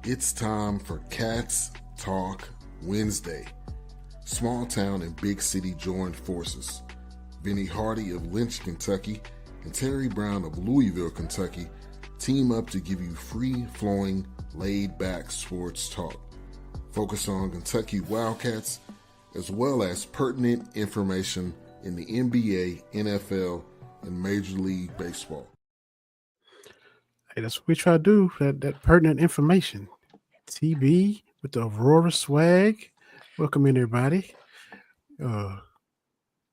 It's time for Cats Talk Wednesday. Small town and big city join forces. Vinny Hardy of Lynch, Kentucky, and Terry Brown of Louisville, Kentucky, team up to give you free-flowing, laid-back sports talk. Focus on Kentucky Wildcats, as well as pertinent information in the NBA, NFL, and Major League Baseball. Hey, that's what we try to do, that pertinent information. TB with the Aurora swag. Welcome in, everybody. The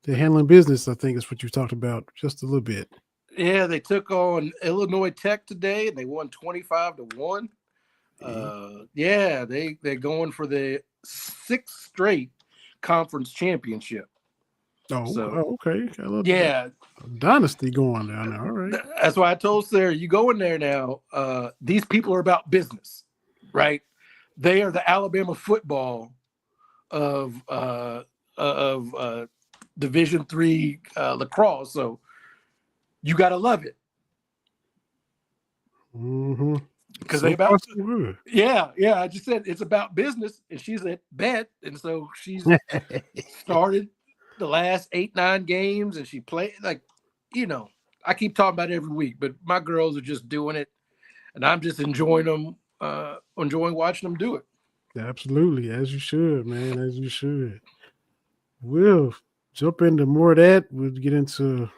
handling business, I think, is what you talked about just a little bit. Yeah, they took on Illinois Tech today, and they won 25-1. They're going for the 6th straight conference championship. Okay. Got a little dynasty going down there. All right. That's why I told Sarah, you go in there now. These people are about business, right? They are the Alabama football of Division III lacrosse. So you got to love it. Mm-hmm. Because I just said it's about business, and she's at bet, and so she's started the last 8-9 games, and she played I keep talking about it every week, but my girls are just doing it, and I'm just enjoying them, enjoying watching them do it. Absolutely, as you should, man, as you should. We'll jump into more of that. We'll get into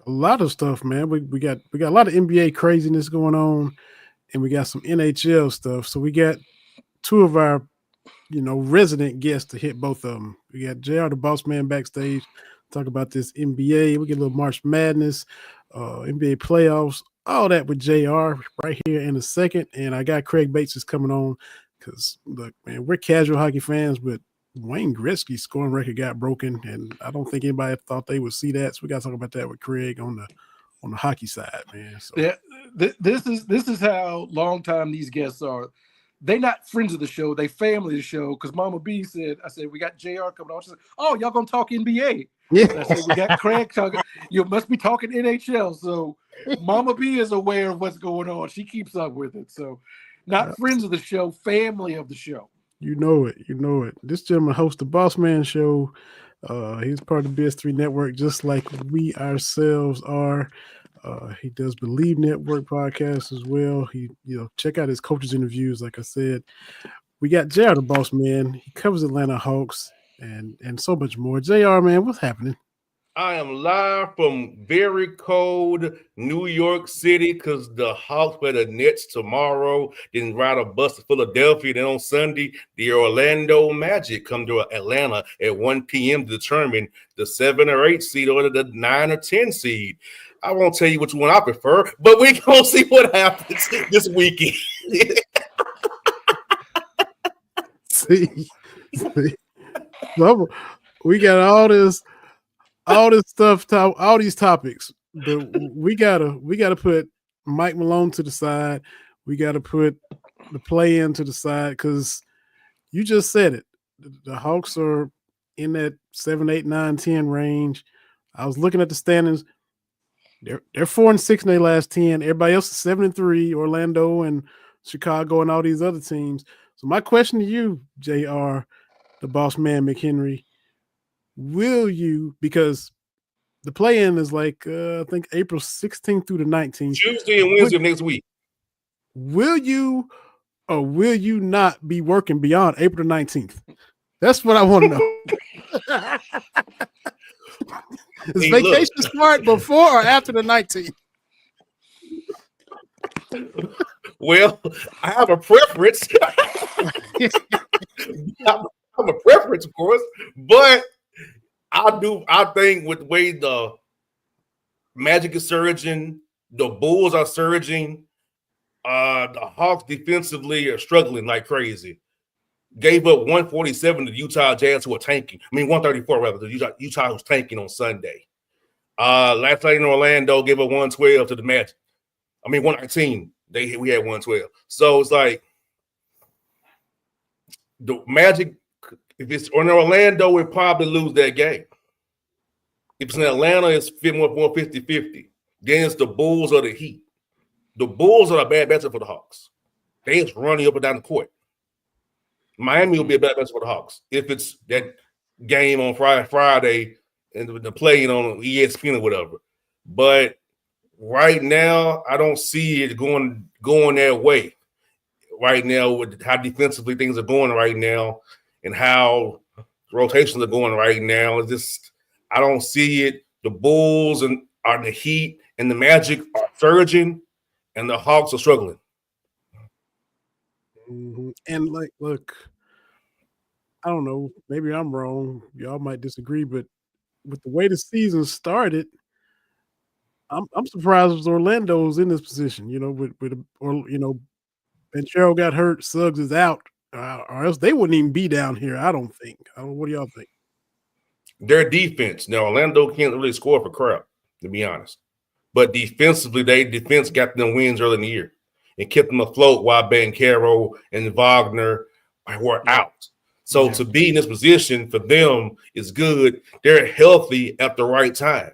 a lot of stuff, man. We got a lot of NBA craziness going on, and we got some NHL stuff. So we got two of our, resident guests to hit both of them. We got JR the Bossman backstage, talk about this NBA. We get a little March Madness, NBA playoffs, all that with JR right here in a second. And I got Craig Bates is coming on because, look, man, we're casual hockey fans, but Wayne Gretzky's scoring record got broken, and I don't think anybody thought they would see that. So we got to talk about that with Craig on the hockey side, man. So yeah, this is how long time these guests are. They not friends of the show, they family of the show. Because Mama B said, I said we got JR coming on. She said, "Oh, y'all gonna talk NBA?" Yeah. And I said we got Craig talking. You must be talking NHL. So Mama B is aware of what's going on. She keeps up with it. So not friends of the show, family of the show. You know it. This gentleman hosts the Bossman Show. He's part of the BS3 Network, just like we ourselves are. He does Believe Network podcast as well. He, check out his coaches interviews. Like I said, we got JR the Bossman. He covers Atlanta Hawks and so much more. JR, man, what's happening? I am live from very cold New York City because the Hawks play the Nets tomorrow. Then ride a bus to Philadelphia. Then on Sunday, the Orlando Magic come to Atlanta at 1 p.m. to determine the 7 or 8 seed or the 9 or 10 seed. I won't tell you which one I prefer, but we're going to see what happens this weekend. See? We got all this stuff, all these topics, but we gotta put Mike Malone to the side. We gotta put the play-in to the side because you just said it. The Hawks are in that 7, 8, 9, 10 range. I was looking at the standings. They're 4-6 in their last 10. Everybody else is 7-3. Orlando and Chicago and all these other teams. So my question to you, JR, the boss man McHenry, will you, because the play-in is I think April 16th through the 19th. Tuesday and Wednesday of next week. Will you or will you not be working beyond April 19th? That's what I want to know. Is vacation start before or after the 19th? Well, I have a preference. I have a preference, of course, but I think with the way the Magic is surging, the Bulls are surging, the Hawks defensively are struggling like crazy. Gave up 147 to the Utah Jazz, who are tanking. 134 rather. The Utah was tanking on Sunday. Last night in Orlando, gave up 112 to the Magic. 119. We had 112. So it's like the Magic. If it's in Orlando, we'll probably lose that game. If it's in Atlanta, it's more 50-50. Then it's the Bulls or the Heat. The Bulls are a bad matchup for the Hawks. they just running up and down the court. Miami will be a better match for the Hawks if it's that game on Friday and the playing on ESPN or whatever. But right now, I don't see it going their way. Right now, with how defensively things are going right now, and how rotations are going right now, it's just I don't see it. The Bulls and the Heat and the Magic are surging, and the Hawks are struggling. And look, I don't know. Maybe I'm wrong. Y'all might disagree, but with the way the season started, I'm surprised Orlando's in this position. Banchero got hurt, Suggs is out, or else they wouldn't even be down here. I don't think. What do y'all think? Their defense now, Orlando can't really score for crap, to be honest. But defensively, defense got them wins early in the year and kept them afloat while Banchero and Wagner were out. So to be in this position for them is good. They're healthy at the right time.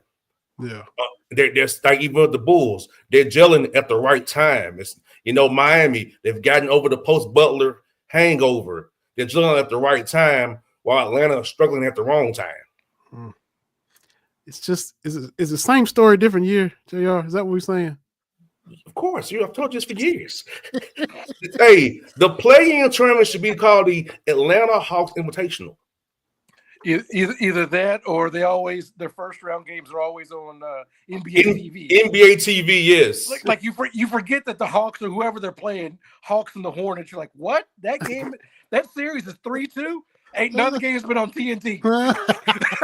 Yeah. They're like even with the Bulls, they're gelling at the right time. It's Miami, they've gotten over the post-Butler hangover. They're gelling at the right time while Atlanta is struggling at the wrong time. It's just is the same story, different year, JR? Is that what we're saying? Of course, I've told you this for years. Hey, the play-in tournament should be called the Atlanta Hawks Invitational. Either that or their first round games are always on NBA TV. NBA TV, yes. Like you forget that the Hawks or whoever they're playing, Hawks and the Hornets. You're like, what? That game, that series is 3-2. Ain't none game's been on TNT. On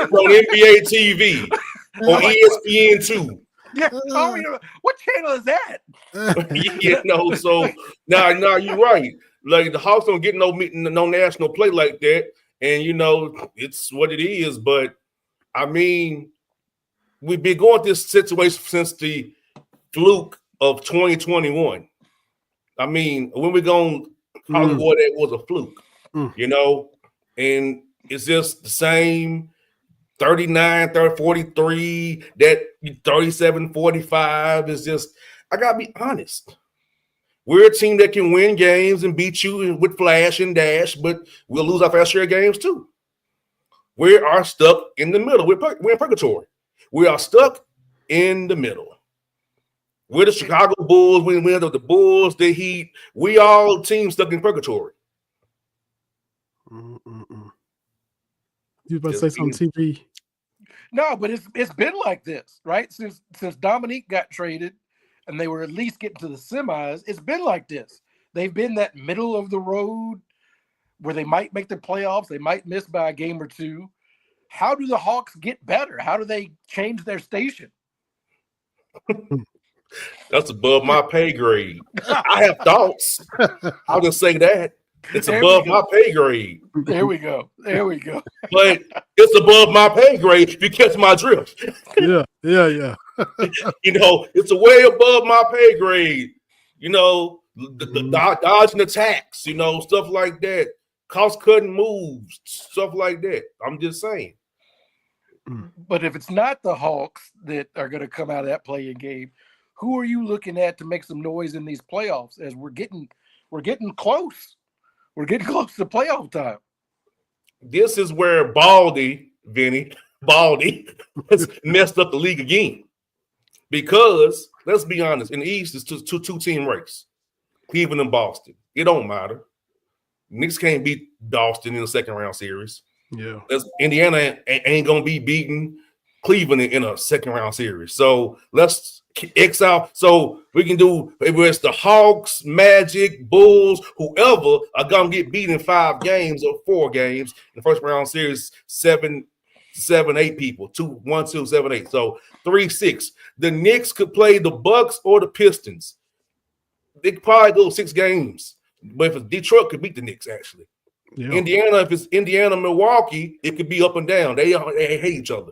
NBA TV, on ESPN2. Yeah, what channel is that? So now you're right. Like the Hawks don't get no national play like that. And, it's what it is. But, I mean, we've been going through this situation since the fluke of 2021. I mean, when we're going to probably go, that was a fluke, and it's just the same 39, 43, that 37, 45 is just, I got to be honest. We're a team that can win games and beat you with flash and dash, but we'll lose our fair share of games too. We are stuck in the middle. We're in purgatory. We are stuck in the middle. We're the Chicago Bulls. We're the Bulls, the Heat. We all teams stuck in purgatory. You about to say something, TV? No, but it's been like this, right? Since Dominique got traded, and they were at least getting to the semis, it's been like this. They've been that middle of the road where they might make the playoffs. They might miss by a game or two. How do the Hawks get better? How do they change their station? That's above my pay grade. I have thoughts. I'll just say that. It's above my pay grade. There we go. But it's above my pay grade if you catch my drift. Yeah. It's a way above my pay grade. The dodging attacks, stuff like that. Cost-cutting moves, stuff like that. I'm just saying. But if it's not the Hawks that are going to come out of that play-in game, who are you looking at to make some noise in these playoffs as we're getting close? We're getting close to playoff time. This is where Baldy has messed up the league again. Because, let's be honest, in the East, it's two-team race. Cleveland and Boston. It don't matter. Knicks can't beat Boston in the second-round series. Yeah. Indiana ain't going to be beating Cleveland in a second-round series. So, let's X out. So, we can do, if it's the Hawks, Magic, Bulls, whoever are going to get beat in 5 games or 4 games in the first-round series, 7, 8 people. 2, 1, 2, 7, 8. So, 3, 6. The Knicks could play the Bucks or the Pistons. They could probably go 6 games. But if it's Detroit, could beat the Knicks, actually. Yeah. Indiana, if it's Indiana, Milwaukee, it could be up and down. They hate each other.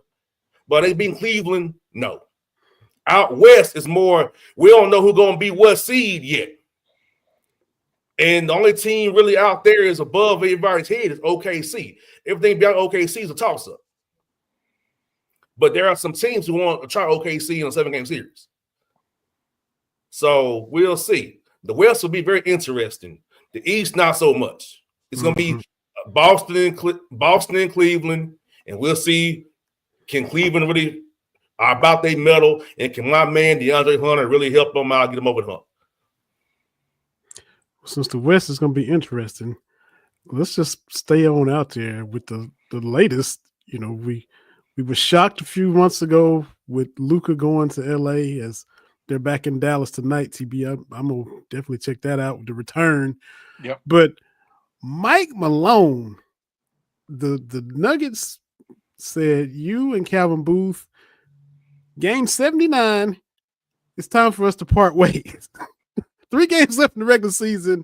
But they beat Cleveland, no. Out west is more, we don't know who's going to be what seed yet. And the only team really out there is above everybody's head is OKC. Everything beyond OKC is a toss-up. But there are some teams who want to try OKC in a 7-game series. So we'll see. The West will be very interesting. The East, not so much. It's going to be Boston and Cleveland, and we'll see, can Cleveland really about their medal, and can my man DeAndre Hunter really help them out, get them over the hump? Since the West is going to be interesting, let's just stay on out there with the latest. You know, we were shocked a few months ago with Luka going to LA, as they're back in Dallas tonight. TB, I'm gonna definitely check that out with the return. Yep. But Mike Malone, the Nuggets said, you and Calvin Booth, game 79, it's time for us to part ways. 3 games left in the regular season,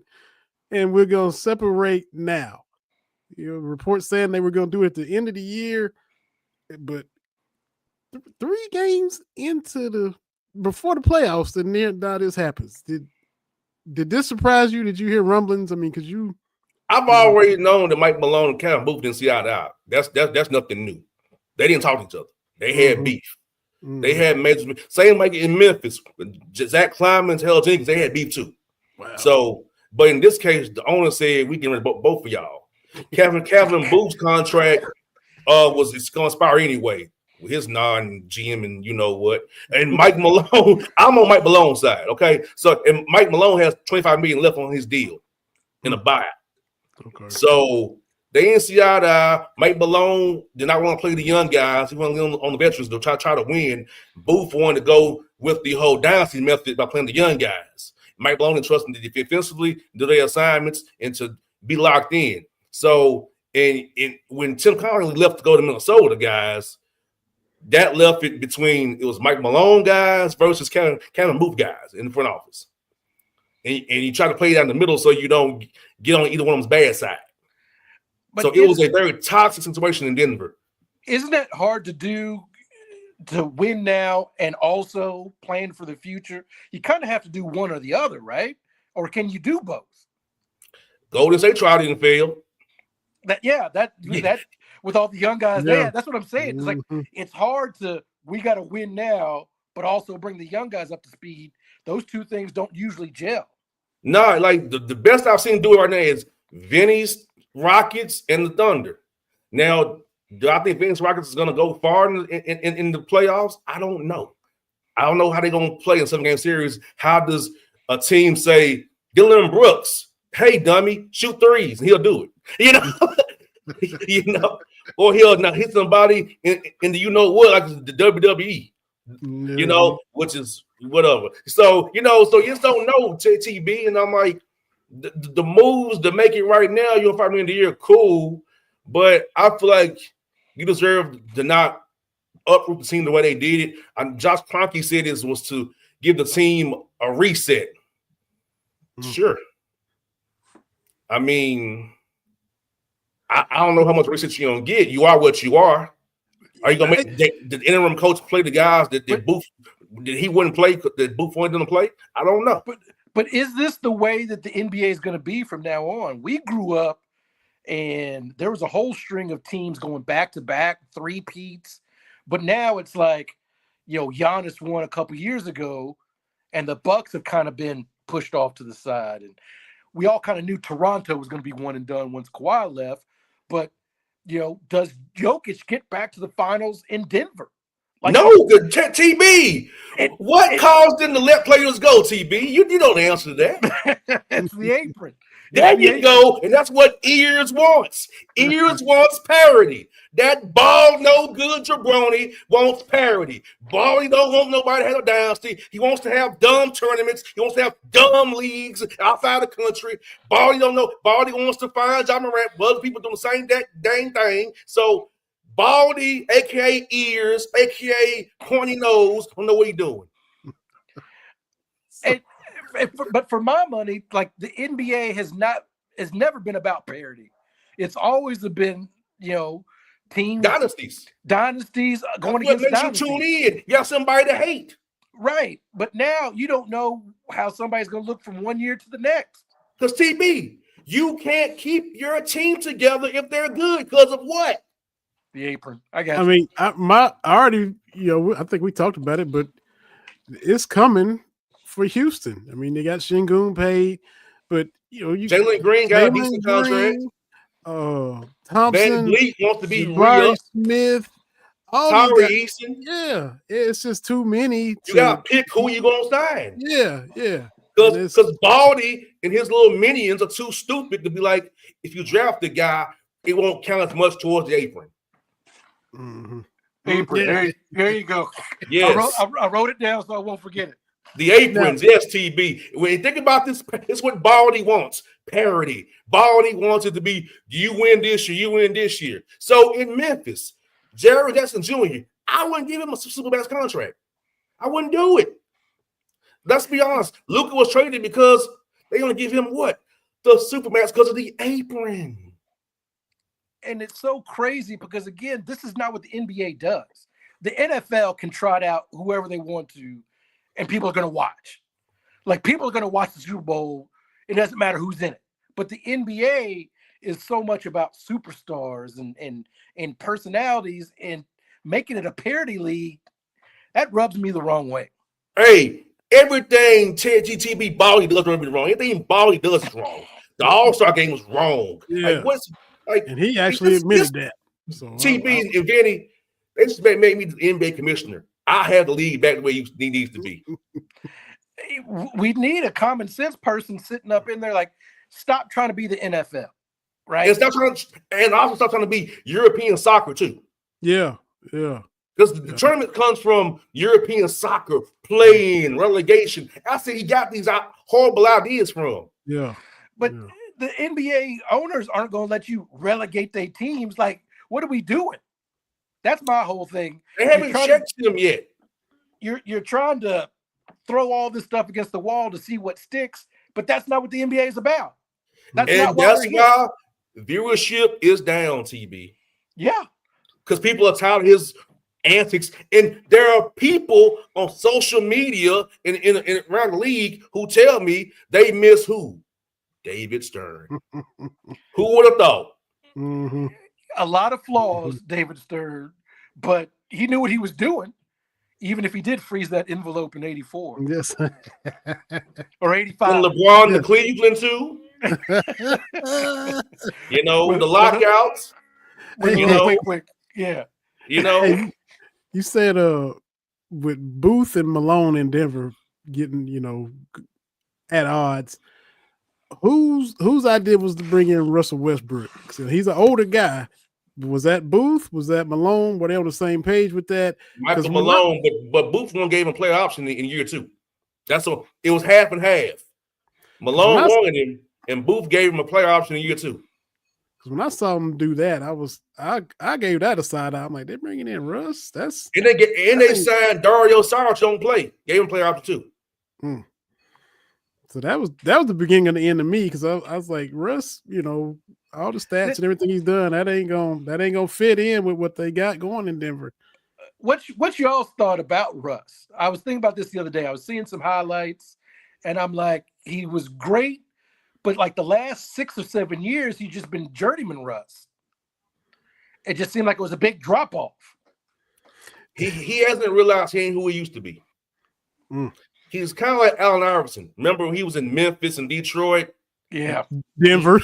and we're going to separate now. You know, reports saying they were going to do it at the end of the year, but 3 games before the playoffs, and now this happens. Did this surprise you? Did you hear rumblings? I mean, because I've already known that Mike Malone and Calvin Booth didn't see eye to eye. That's nothing new. They didn't talk to each other. They had beef. They had major. Same like in Memphis, Zach Kleiman and Hell Jenkins, they had beef too. Wow. So, but in this case, the owner said we can rid of both of y'all. Calvin Booth's contract it's going to expire anyway with his non-GM and you know what. And Mike Malone, I'm on Mike Malone's side. Okay, so and Mike Malone has $25 million left on his deal in a buyout. Okay. So they didn't see eye to eye. Mike Malone did not want to play the young guys. He wanted to get on the veterans to try to win. Booth wanted to go with the whole dynasty method by playing the young guys. Mike Malone entrusted them to defensively do their assignments and to be locked in. So, and when Tim Connelly left to go to Minnesota, guys, that left it between, it was Mike Malone guys versus Calvin Booth guys in the front office. And you try to play down the middle so you don't get on either one of them's bad side. But so it was a very toxic situation in Denver. Isn't that hard to do, to win now and also plan for the future? You kind of have to do one or the other, right? Or can you do both? Golden State tried it and failed. That with all the young guys there, that's what I'm saying. It's like it's hard to, we got to win now, but also bring the young guys up to speed. Those two things don't usually gel. No, like the best I've seen do it right now is Vinny's Rockets and the Thunder. Now, do I think Vinny's Rockets is going to go far in the playoffs? I don't know. I don't know how they're going to play in 7-game series. How does a team say, Dylan Brooks, hey, dummy, shoot threes, and he'll do it. You know, or he'll not hit somebody in the like the WWE. You know, which is whatever. So, you just don't know, TB. And I'm like, the moves to make it right now, you'll find me in the year, cool. But I feel like you deserve to not uproot the team the way they did it. And Josh Kroenke said this was to give the team a reset. Sure. I mean, I don't know how much reset you're going to get. You are what you are. Are you going to make the interim coach play the guys that Booth did he wouldn't play, that Booth wanted them to play? I don't know. But is this the way that the NBA is going to be from now on? We grew up and there was a whole string of teams going back-to-back, 3-peats. But now it's like, Giannis won a couple years ago and the Bucks have kind of been pushed off to the side. And we all kind of knew Toronto was going to be one and done once Kawhi left. But, does Jokic get back to the finals in Denver? No, TB. What caused them to let players go, TB? You know the answer to that. It's the apron. There you go. And that's what Ears wants. Ears wants parity. That ball no good jabroni wants parity. Baldy don't want nobody to have a dynasty. He wants to have dumb tournaments. He wants to have dumb leagues outside the country. Baldy don't know. Baldy wants to find Ja Morant. Other people doing the same dang thing. So Baldy, a.k.a. Ears, a.k.a. Pointy Nose, don't know what he's doing. But for my money, like the NBA has never been about parity. It's always been, teams dynasties going against dynasties. You tune in. You have somebody to hate. Right. But now you don't know how somebody's going to look from one year to the next. Because TB, you can't keep your team together if they're good because of what? The apron. I got. I mean, I already, I think we talked about it, but it's coming for Houston. I mean, they got Şengün paid, but Jalen Green got a decent contract. Thompson, Van Vliet wants to be Jabari Smith, all Tyree these guys. Eason. Yeah, it's just too many. You got to pick who you going to sign. Yeah. Because Baldy and his little minions are too stupid to be like, if you draft the guy, it won't count as much towards the apron. Mm-hmm. Apron. There you go. Yes. I wrote it down so I won't forget it. The aprons, yes, TB. When you think about this, it's what Baldy wants. Parity. Baldy wants it to be, do you win this year? You win this year. So in Memphis, Jerry Jackson Jr., I wouldn't give him a Supermax contract. I wouldn't do it. Let's be honest. Luka was traded because they only give him what? The Supermax because of the apron. And it's so crazy because, again, this is not what the NBA does. The NFL can trot out whoever they want to, and people are going to watch. Like, people are going to watch the Super Bowl. It doesn't matter who's in it. But the NBA is so much about superstars and personalities and making it a parity league. That rubs me the wrong way. Hey, everything TGTB Baldy does rub me wrong. Everything Baldy does is wrong. The All-Star game was wrong. Yeah. And he actually admitted that. So TB and Vinny, they just made me the NBA commissioner. I have the league back the way he needs to be. We need a common sense person sitting up in there like, stop trying to be the NFL, right? And also stop trying to be European soccer too. Yeah. Because the tournament comes from European soccer, playing, relegation. I say he got these horrible ideas from. Yeah. But the NBA owners aren't going to let you relegate their teams. Like, what are we doing? That's my whole thing. They haven't checked them yet. You're trying to throw all this stuff against the wall to see what sticks, but that's not what the NBA is about. That's why viewership is down, TB. Yeah. Because people are tired of his antics. And there are people on social media and around the league who tell me they miss who? David Stern. Who would have thought? Mm-hmm. A lot of flaws, David Stern, but he knew what he was doing, even if he did freeze that envelope in 84. Yes. Or 85. And LeBron to Cleveland too. The lockouts. Quick. Yeah. Hey, you said with Booth and Malone in Denver getting, at odds. Whose idea was to bring in Russell Westbrook? So he's an older guy. Was that Booth? Was that Malone? Were they on the same page with that? Michael Malone, but Booth one gave him a player option in year 2. It was half and half. Malone wanted him, and Booth gave him a player option in year 2. Because when I saw him do that, I gave that a side eye. I'm like, they're bringing in Russ. They signed Dario Saric on play. Gave him player option 2. So that was the beginning of the end of me, because I was like, Russ, all the stats and everything he's done, that ain't gonna fit in with what they got going in Denver. What y'all thought about Russ? I was thinking about this the other day. I was seeing some highlights, and I'm like, he was great, but like the last 6 or 7 years, he's just been journeyman Russ. It just seemed like it was a big drop off. He hasn't realized he ain't who he used to be. He's kind of like Allen Iverson. Remember when he was in Memphis and Detroit? Yeah. Denver,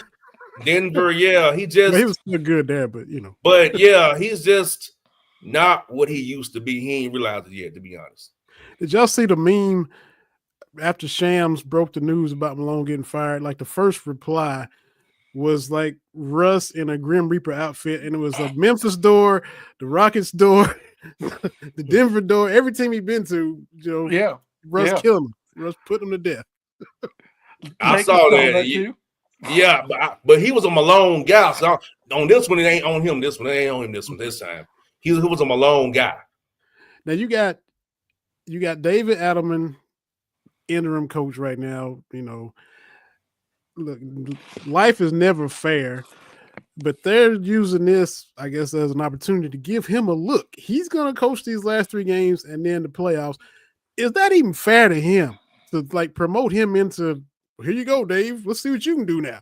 yeah. He was still good there, but But yeah, he's just not what he used to be. He ain't realized it yet, to be honest. Did y'all see the meme after Shams broke the news about Malone getting fired? Like, the first reply was like Russ in a Grim Reaper outfit, and it was a Memphis door, the Rockets door, the Denver door, every team he'd been to, Yeah. Russ killing him. Russ put him to death. I saw that. Yeah, but he was a Malone guy. So on this one, it ain't on him. This one, it ain't on him. This time, he was a Malone guy. Now you got David Adelman, interim coach right now. Look, life is never fair, but they're using this, I guess, as an opportunity to give him a look. He's going to coach these last 3 games and then the playoffs. Is that even fair to him to like promote him into, here you go, Dave, let's see what you can do now?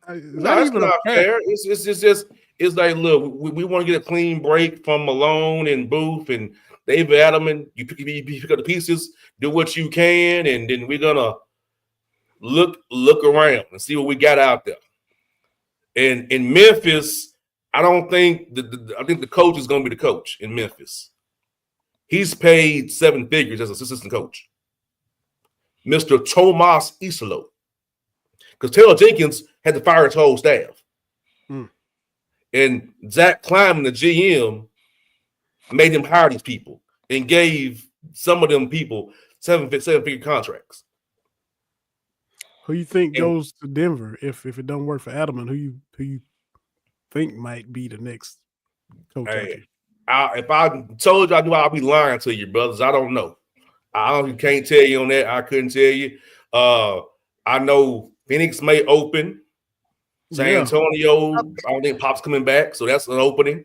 No, it's not fair. It's like, look, we want to get a clean break from Malone and Booth and David Edelman. You pick up the pieces, do what you can, and then we're gonna look around and see what we got out there. And in Memphis, I don't think I think the coach is going to be the coach in Memphis. He's paid 7 figures as assistant coach, Mr. Tomas Isolo, because Taylor Jenkins had to fire his whole staff. And Zach Kleiman, the GM, made him hire these people and gave some of them people 7-figure contracts. Who you think goes to Denver if it don't work for Edelman? Who you think might be the next coach? Hey, if I told you, I knew I'd be lying to you, brothers. I don't know. I can't tell you on that. I couldn't tell you. I know Phoenix may open. San Antonio, I don't think Pop's coming back, so that's an opening.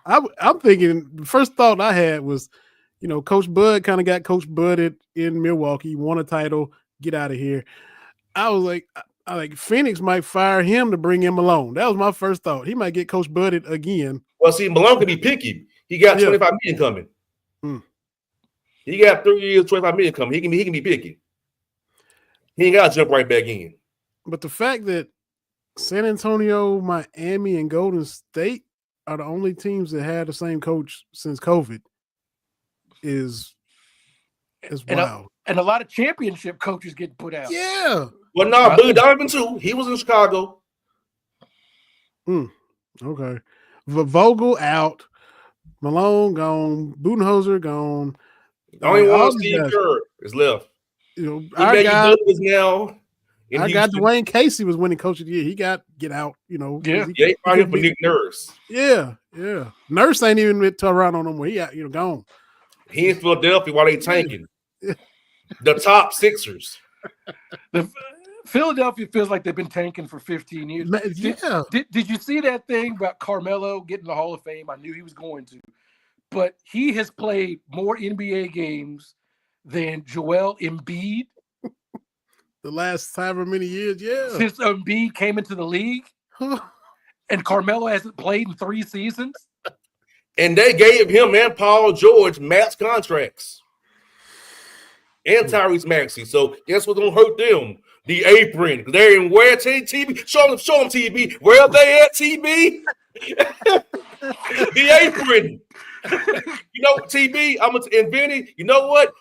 I'm thinking the first thought I had was, Coach Bud kind of got Coach Budded in Milwaukee, won a title, get out of here. I was like, Phoenix might fire him to bring in Malone. That was my first thought. He might get Coach Budded again. Well, see, Malone can be picky. He got $25 million coming. He got 3 years, $25 million coming. He can be picky. He ain't got to jump right back in. But the fact that San Antonio, Miami, and Golden State are the only teams that had the same coach since COVID is wild. And a lot of championship coaches get put out. Yeah. Well, no, Billy Donovan too. He was in Chicago. Okay. Vogel out. Malone gone. Budenholzer gone. Only one Steve Kerr is left. Our guy is now. Our guy Dwayne Casey was winning Coach of the Year. He got get out. He fired for Nick Nurse. Yeah. Nurse ain't even with Toronto no more. He got gone. He in Philadelphia while they tanking. The top Sixers. Philadelphia feels like they've been tanking for 15 years. Yeah. Did you see that thing about Carmelo getting the Hall of Fame? I knew he was going to. But he has played more NBA games than Joel Embiid. The last however many years, since Embiid came into the league. And Carmelo hasn't played in 3 seasons. And they gave him and Paul George max contracts. And Tyrese Maxey. So guess what's gonna hurt them? The apron. They're in where TB? Show them TB. Where are they at, TB? The apron. TB, and Vinny, you know what?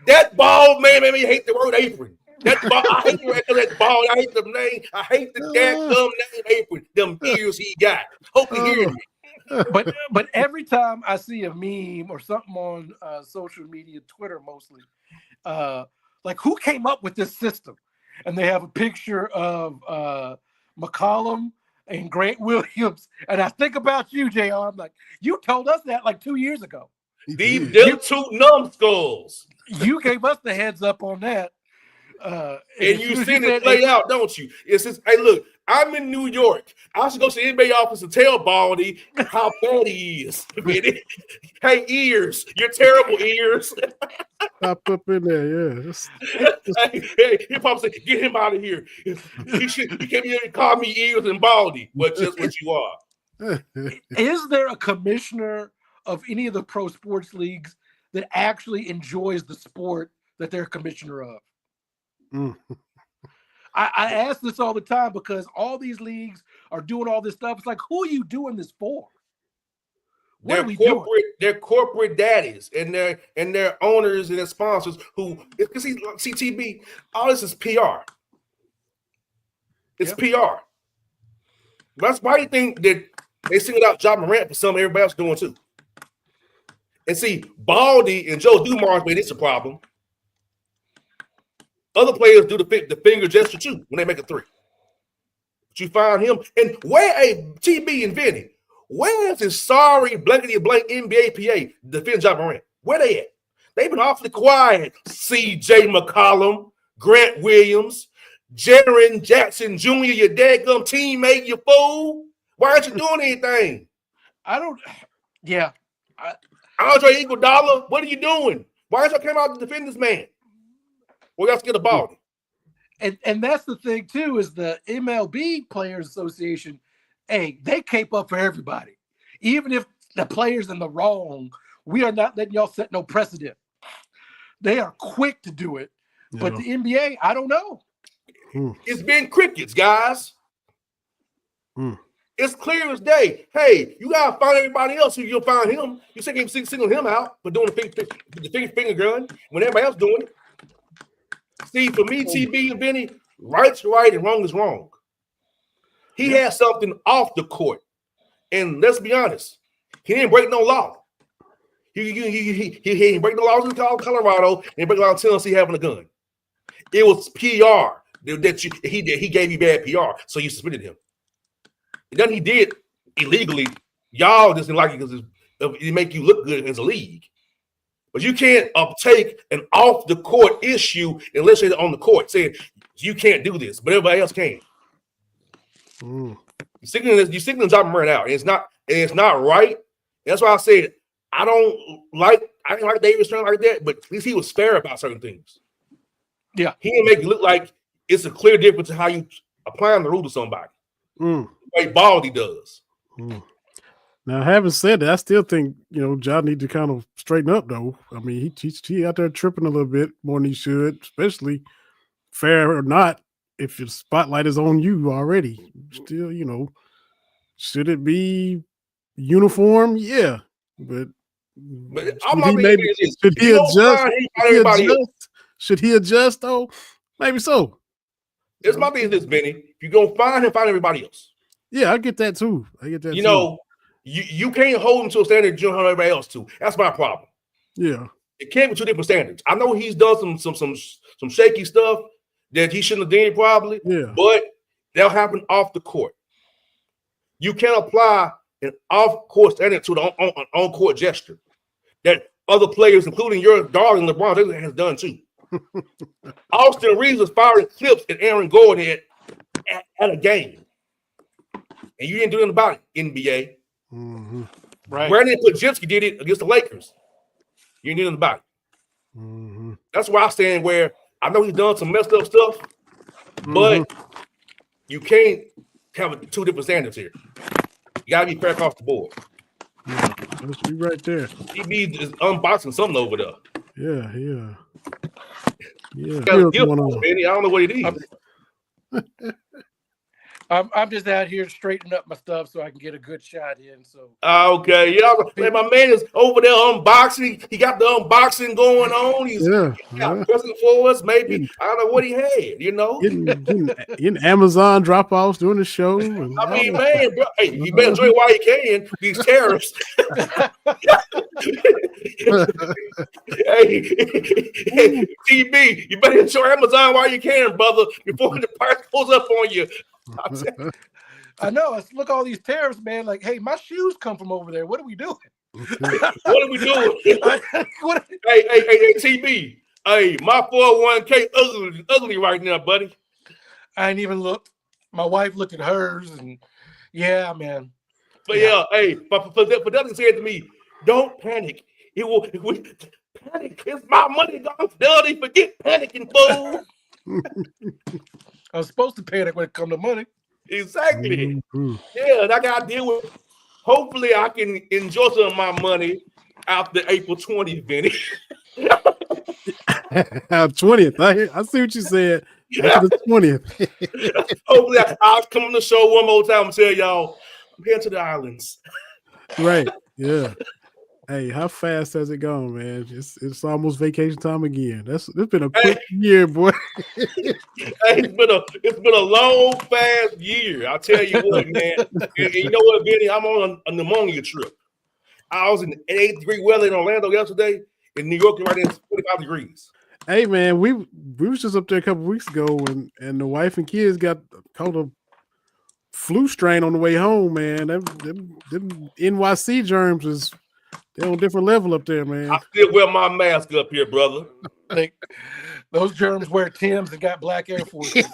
That bald man made me hate the word apron. That ball, I hate that ball. I hate the name. I hate the damn name apron. Them ears he got. Hope he hears me. But every time I see a meme or something on social media, Twitter mostly, like who came up with this system? And they have a picture of McCollum and Grant Williams. And I think about you, JR. I'm like, you told us that like 2 years ago. Them two numbskulls. You gave us the heads up on that. And you seen it play out, don't you? It says, hey, look, I'm in New York. I should go to the NBA office and tell Baldy how bad he is. Hey, ears, you're terrible, ears. Pop up in there, yeah. Hey, he probably said, get him out of here. He can't even call me ears and Baldy, but just what you are. Is there a commissioner of any of the pro sports leagues that actually enjoys the sport that they're a commissioner of? I ask this all the time because all these leagues are doing all this stuff. It's like, who are you doing this for? What are we doing? They're corporate daddies and their owners and their sponsors who, because CTB, all this is PR. It's PR. That's why you think that they singled out Ja Morant for something everybody else doing too. And see, Baldy and Joe Dumars made this a problem. Other players do the finger gesture too when they make a three. But you find him, and where a TB and Vinny, where is this sorry blankety blank NBA PA defend Ja Morant? Where they at? They've been awfully quiet. CJ McCollum, Grant Williams, Jaren Jackson Jr., your daggum teammate, you fool. Why aren't you doing anything? Andre Iguodala, what are you doing? Why aren't you coming out to defend this man? Well, y'all scared of Baldy. And that's the thing too, is the MLB Players Association, hey, they cape up for everybody. Even if the player's in the wrong, we are not letting y'all set no precedent. They are quick to do it. Yeah. But the NBA, I don't know. It's been crickets, guys. It's clear as day. Hey, you gotta find everybody else who you'll find him. You can't single him out for doing the finger gun when everybody else doing it. See, for me, TB and Benny, right's right and wrong is wrong. He had something off the court. And let's be honest, he didn't break no law. He didn't break no laws in Colorado, and he break no law in Tennessee having a gun. It was PR that he gave you bad PR, so you suspended him. And then he did illegally. Y'all just didn't like it because it make you look good as a league. But you can't take an off the court issue unless you're on the court saying you can't do this, but everybody else can. You signaling dropping right out. It's not right. That's why I said I didn't like David Stern like that, but at least he was fair about certain things. Yeah. He didn't make it look like it's a clear difference in how you applying the rule to somebody. Like Baldy does. Now, having said that, I still think, John need to kind of straighten up, though. I mean, he out there tripping a little bit more than he should, especially fair or not, if the spotlight is on you already. Still, should it be uniform? Yeah. But should he adjust, though? Maybe so. It's my business, Benny. If you're going to find him, find everybody else. Yeah, I get that, too. You can't hold him to a standard you don't have everybody else to. That's my problem. Yeah. It can't be two different standards. I know he's done some shaky stuff that he shouldn't have done probably, but that'll happen off the court. You can't apply an off-court standard to the on-court gesture that other players, including your darling LeBron James, has done too. Austin Reeves was firing clips at Aaron Gordon at a game. And you didn't do anything about it, NBA. Right. Brandon Podjemski did it against the Lakers. You didn't do anything about it. That's why I stand where I know he's done some messed up stuff, but you can't have two different standards here. You gotta be fair across the board. Yeah, that's you right there. He is unboxing something over there. Yeah. I don't know what it is. I'm just out here straightening up my stuff so I can get a good shot in. So okay, my man is over there unboxing. He got the unboxing going on. He's got present for us. Maybe I don't know what he had. Getting Amazon drop-offs during the show. I mean, man, bro, hey, you better enjoy it while you can. These tariffs. hey, TB, you better enjoy Amazon while you can, brother, before the price pulls up on you. I know. Look, all these tariffs, man. Like, hey, my shoes come from over there. What are we doing? What are we doing? Hey, TB. Hey, my 401k ugly right now, buddy. I ain't even looked. My wife looked at hers, and yeah, man. But Fidelity said to me, "Don't panic. Panic. It's my money gone. Fidelity, forget panicking, fool." I'm supposed to panic when it comes to money. Exactly. Yeah, and I got to deal with. Hopefully, I can enjoy some of my money after April 20th, Benny. 20th. I see what you said. After the 20th. Hopefully, I'll come on the show one more time and tell y'all I'm heading to the islands. Right. Yeah. Hey, how fast has it gone, man? It's almost vacation time again. It's been a quick year, boy. It's been a long, fast year. I'll tell you what, man. And you know what, Benny? I'm on a pneumonia trip. I was in 8-degree weather in Orlando yesterday. In New York, right now, it's 45 degrees. Hey, man, we was just up there a couple weeks ago, and the wife and kids got caught a flu strain on the way home, man. Them NYC germs they're on a different level up there, man. I still wear my mask up here, brother. Those germs wear Timbs and got black Air Forces.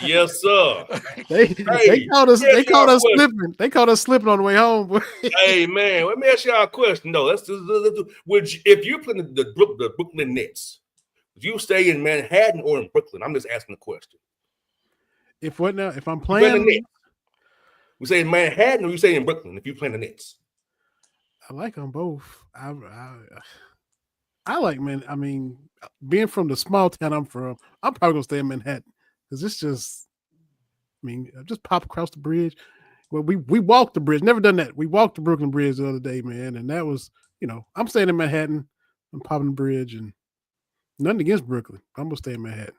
Yes, sir. They caught us slipping. They caught us slipping on the way home. Hey, man, let me ask y'all a question, though. If you're playing the Brooklyn Nets, If you stay in Manhattan or in Brooklyn, I'm just asking the question. If what now? If I'm playing, we say in Manhattan or you say in Brooklyn if you play the Nets. I like them both. I like I mean, being from the small town I'm from, I'm probably gonna stay in Manhattan because it's just. I mean, just pop across the bridge. Well, we walked the bridge. Never done that. We walked the Brooklyn Bridge the other day, man, and that was, I'm staying in Manhattan. I'm popping the bridge, and nothing against Brooklyn. I'm gonna stay in Manhattan.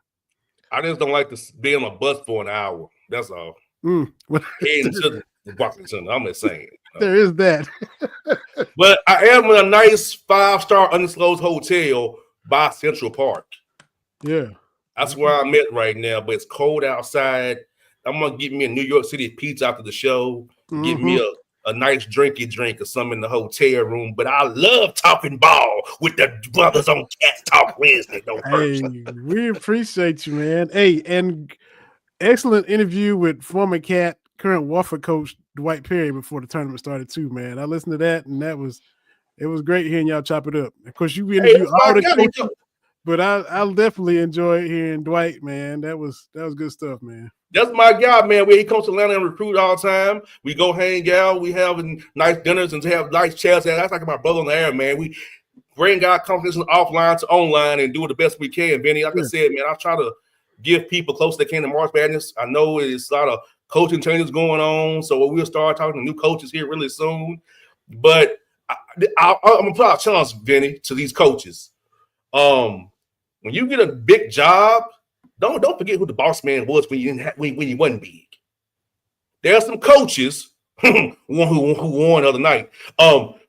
I just don't like to be on a bus for an hour. That's all. Heading to the Barclays Center. I'm just saying. There is that. But I am in a nice 5-star undisclosed hotel by Central Park. Yeah. That's where I'm at right now, but it's cold outside. I'm going to get me a New York City pizza after the show, get me a nice drink or something in the hotel room. But I love talking ball with the brothers on Cats Talk Wednesday. Hey, we appreciate you, man. Hey, and excellent interview with former Cat, current Wofford coach Dwight Perry before the tournament started too, man. I listened to that, and it was great hearing y'all chop it up. Of course, you interviewed all the coaches, but I'll definitely enjoy hearing Dwight, man. That was good stuff, man. That's my guy, man. Where he comes to Atlanta and recruit all the time. We go hang out. We have nice dinners and have nice chats. That's like my brother on the air, man. We bring our conversations offline to online and do it the best we can, Benny. Like I said, man, I try to give people close they can to March Madness. I know it's a lot of coaching changes going on, so we'll start talking to new coaches here really soon. But I'm gonna put out a challenge, Benny, to these coaches. When you get a big job, don't forget who the boss man was when you wasn't big. There are some coaches who won the other night.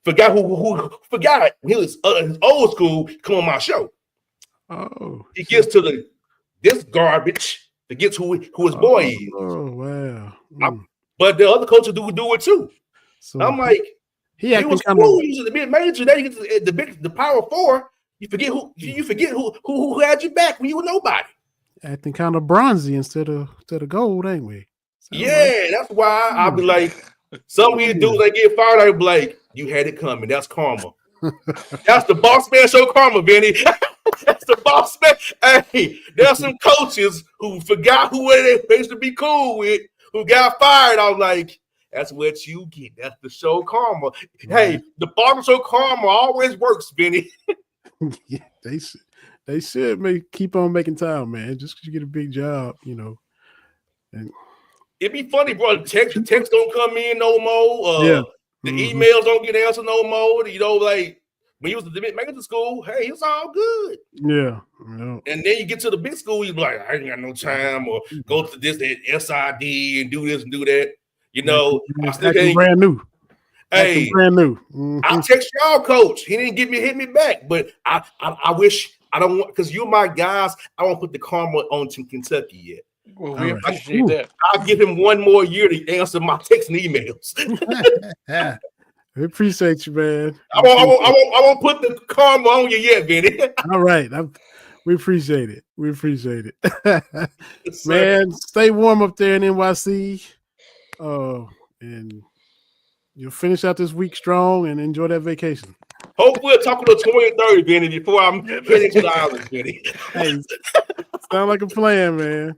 Forgot who forgot he was his old school. Come on my show. Oh, he gets to this garbage. Forgets who his boy is. Oh wow! But the other coaches do it too. So I'm like, he was cool. He was the mid major. Then he gets the power four. You forget who had your back when you were nobody. Acting kind of bronzy instead of gold, ain't we? That's why I'll be like, some of these dudes they get fired. I be like, you had it coming. That's karma. That's the boss man show karma, Benny. That's the boss man. Hey, there's some coaches who forgot who they supposed to be cool with, who got fired. I was like, that's what you get. That's the show karma. Right. Hey, the barber show karma always works, Benny. Yeah, they should keep on making time, man. Just because you get a big job, And it'd be funny, bro. Text don't come in no more. The emails don't get answered no more. Like when you was at the manager school, hey, it's all good. Yeah. And then you get to the big school, you be like, I ain't got no time, or go to this SID and do this and do that. I still can't. Brand new. Hey, brand new. I text y'all, coach. He didn't hit me back, but I wish I don't want because you're my guys. I won't put the karma on Team Kentucky yet. Well, we appreciate that. I'll give him one more year to answer my texts and emails. We appreciate you, man. I won't put the karma on you yet, Benny. All right. We appreciate it. Man, stay warm up there in NYC. And you'll finish out this week strong and enjoy that vacation. Hopefully, we'll talk on the 23rd, Benny, before I'm heading to the islands, Benny. Hey, sound like a plan, man.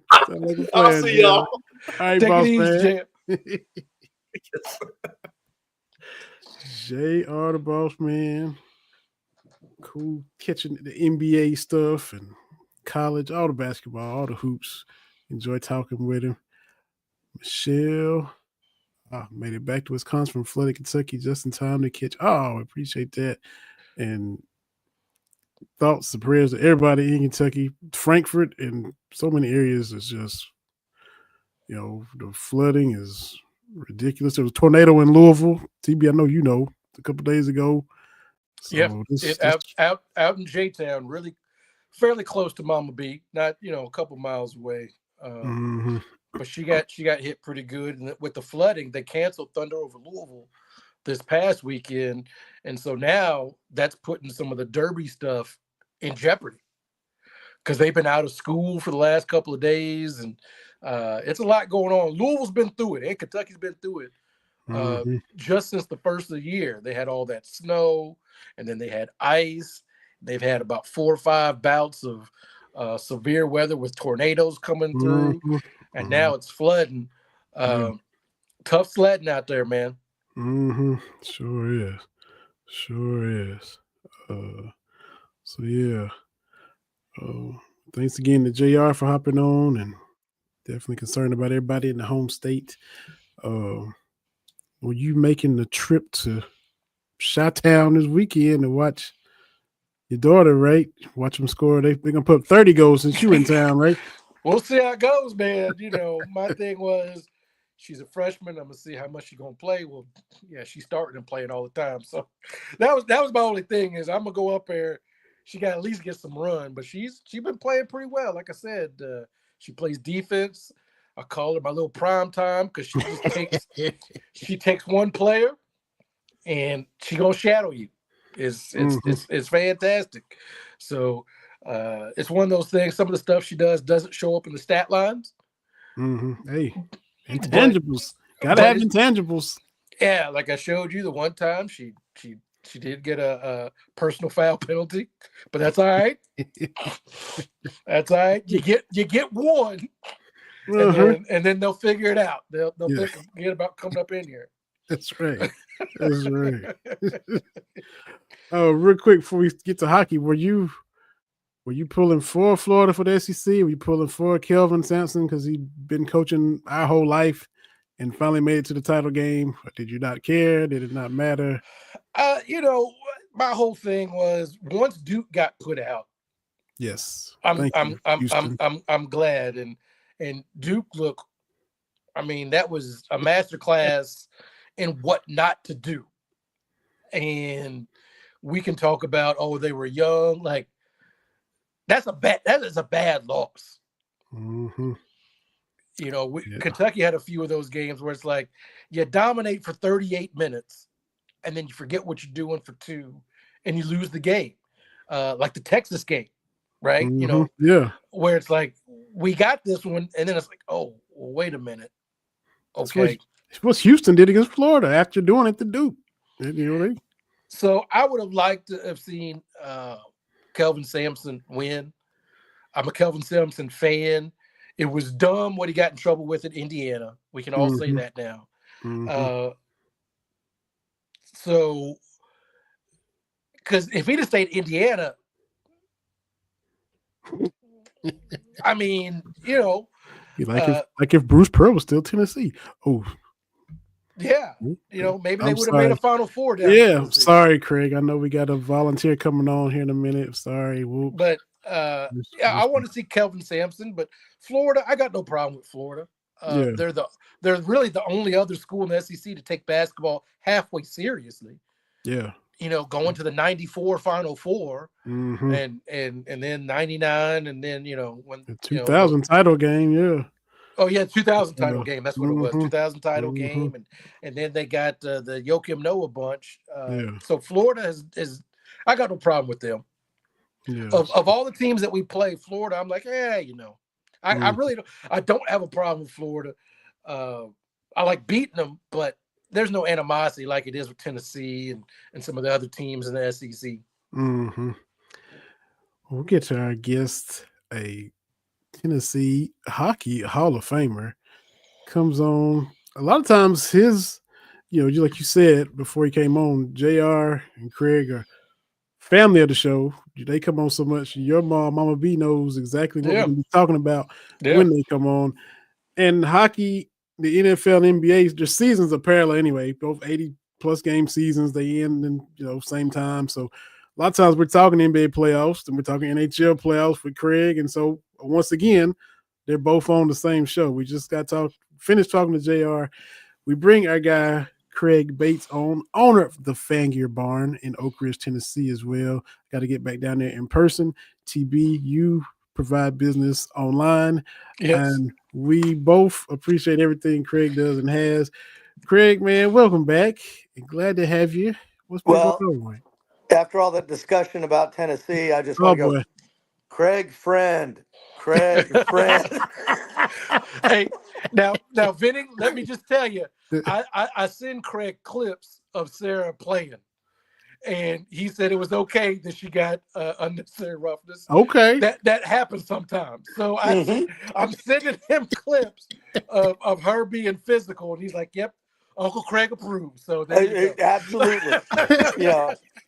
I'll see y'all. All right, boss man. JR the boss man. Cool catching the NBA stuff and college, all the basketball, all the hoops. Enjoy talking with him. Michelle. Made it back to Wisconsin from flooded Kentucky just in time to catch. I appreciate that. And thoughts and prayers to everybody in Kentucky, Frankfort, and so many areas is just, the flooding is ridiculous. There was a tornado in Louisville. TB, I know a couple of days ago. So out in J-Town, really fairly close to Mama B, not a couple miles away. But she got hit pretty good, and with the flooding, they canceled Thunder over Louisville this past weekend, and so now that's putting some of the Derby stuff in jeopardy because they've been out of school for the last couple of days, and it's a lot going on. Louisville's been through it, and Kentucky's been through it just since the first of the year. They had all that snow, and then they had ice. They've had about 4 or 5 bouts of severe weather with tornadoes coming through, and now it's flooding. Tough sledding out there, man. Sure is. So yeah. Thanks again to JR for hopping on, and definitely concerned about everybody in the home state. Were you making the trip to Chi-Town this weekend to watch your daughter, right? Watch them score. They're going to put up 30 goals since you in town, right? We'll see how it goes, man. My thing was she's a freshman. I'm going to see how much she's going to play. Well, yeah, she's starting and playing all the time. So that was my only thing is I'm going to go up there. She got to at least get some run, but she's been playing pretty well. Like I said, she plays defense. I call her my little prime time because she just takes one player and she gonna shadow you. It's fantastic. So it's one of those things. Some of the stuff she doesn't show up in the stat lines. Hey, intangibles. Gotta have intangibles. Yeah, like I showed you the one time she did get a personal foul penalty, but that's all right. That's all right. You get one. And then they'll figure it out. They'll forget about coming up in here. That's right. That's right. Oh, real quick before we get to hockey, were you pulling for Florida for the SEC? Were you pulling for Kelvin Sampson because he'd been coaching our whole life and finally made it to the title game? Or did you not care? Did it not matter? My whole thing was once Duke got put out. Yes, I'm glad and Duke, look, I mean, that was a masterclass in what not to do. And we can talk about, they were young. Like, that is a bad loss. Kentucky had a few of those games where it's like you dominate for 38 minutes and then you forget what you're doing for 2 and you lose the game. Like the Texas game, right? Yeah. Where it's like, we got this one, and then it's like, oh, well, wait a minute. Okay. It's what Houston did against Florida after doing it to Duke. So I would have liked to have seen Kelvin Sampson win. I'm a Kelvin Sampson fan. It was dumb what he got in trouble with at Indiana. We can all say that now. So, because if he'd have stayed in Indiana, I mean, like if Bruce Pearl was still Tennessee. Oh, yeah. Maybe they would have made a Final Four. Sorry, Craig. I know we got a volunteer coming on here in a minute. Sorry, whoops. But I want to see Kelvin Sampson. But Florida, I got no problem with Florida. They're really the only other school in the SEC to take basketball halfway seriously. Yeah. Going to the 94 Final Four and then 99 and then, when the 2000 title game. Yeah. Oh yeah. 2000 title game. That's what it was. 2000 title game. And then they got the Joakim Noah bunch. So Florida is I got no problem with them. Yeah. Of all the teams that we play, Florida, I'm like, I really don't have a problem with Florida. I like beating them, but there's no animosity like it is with Tennessee and some of the other teams in the SEC. We'll get to our guest, a Tennessee hockey Hall of Famer, comes on. A lot of times his, like you said before he came on, JR and Craig are family of the show. They come on so much. Your mom, Mama B, knows exactly what we're going to be talking about when they come on. And hockey, the NFL and NBA, their seasons are parallel anyway. Both 80-plus game seasons. They end in same time. So a lot of times we're talking NBA playoffs and we're talking NHL playoffs with Craig. And so once again, they're both on the same show. We just got finished talking to JR. We bring our guy Craig Bates on, owner of the Fangear Barn in Oak Ridge, Tennessee as well. Got to get back down there in person. TB, you provide business online. Yes. And we both appreciate everything Craig does and has. Craig, man, welcome back. Glad to have you. What's been going on? After all that discussion about Tennessee, I just want to go, Craig's friend. Hey, now, Vinny, let me just tell you, I send Craig clips of Sarah playing. and he said it was okay that she got unnecessary roughness. Okay. That happens sometimes. So I'm sending him clips of her being physical, and he's like, "Yep, Uncle Craig approves." So there you go. Absolutely.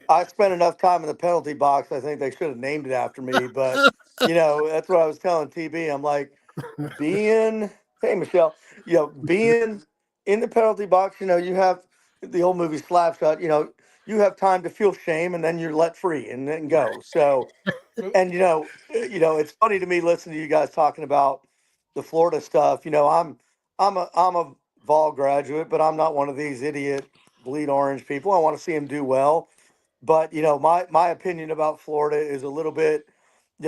I spent enough time in the penalty box. I think they should have named it after me. But that's what I was telling TB. I'm like, hey Michelle, being in the penalty box. You have the old movie Slapshot. You have time to feel shame, and then you're let free and then go. So, and it's funny to me listening to you guys talking about the Florida stuff. I'm a Vol graduate, but I'm not one of these idiot bleed orange people. I want to see him do well. But my opinion about Florida is a little bit.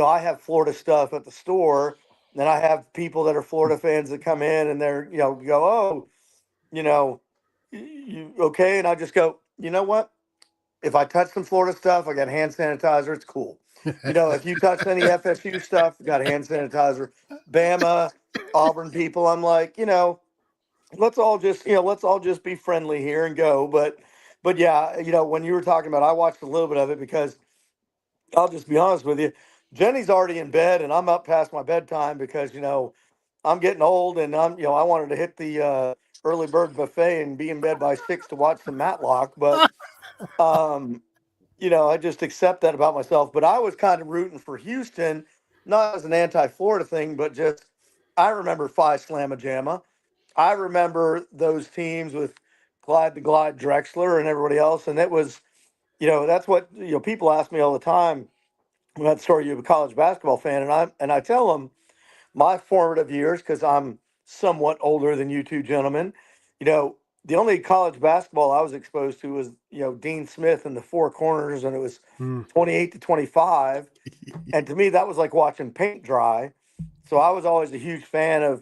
I have Florida stuff at the store, and I have people that are Florida fans that come in and they're go, oh, you okay? And I just go, you know what? If I touch some Florida stuff, I got hand sanitizer. It's cool. If you touch any FSU stuff, got hand sanitizer. Bama, Auburn people, I'm like, let's all just be friendly here and go. But yeah, when you were talking about, I watched a little bit of it because I'll just be honest with you, Jenny's already in bed and I'm up past my bedtime because I'm getting old and I wanted to hit the early bird buffet and be in bed by 6 to watch some Matlock, but um, I just accept that about myself. But I was kind of rooting for Houston, not as an anti-Florida thing, but just I remember Phi Slamma Jamma. I remember those teams with Clyde the Glide Drexler and everybody else, and it was, that's what people ask me all the time when I story you're a college basketball fan, and I tell them my formative years because I'm somewhat older than you two gentlemen. The only college basketball I was exposed to was Dean Smith in the Four Corners, and it was 28-25, and to me that was like watching paint dry. So I was always a huge fan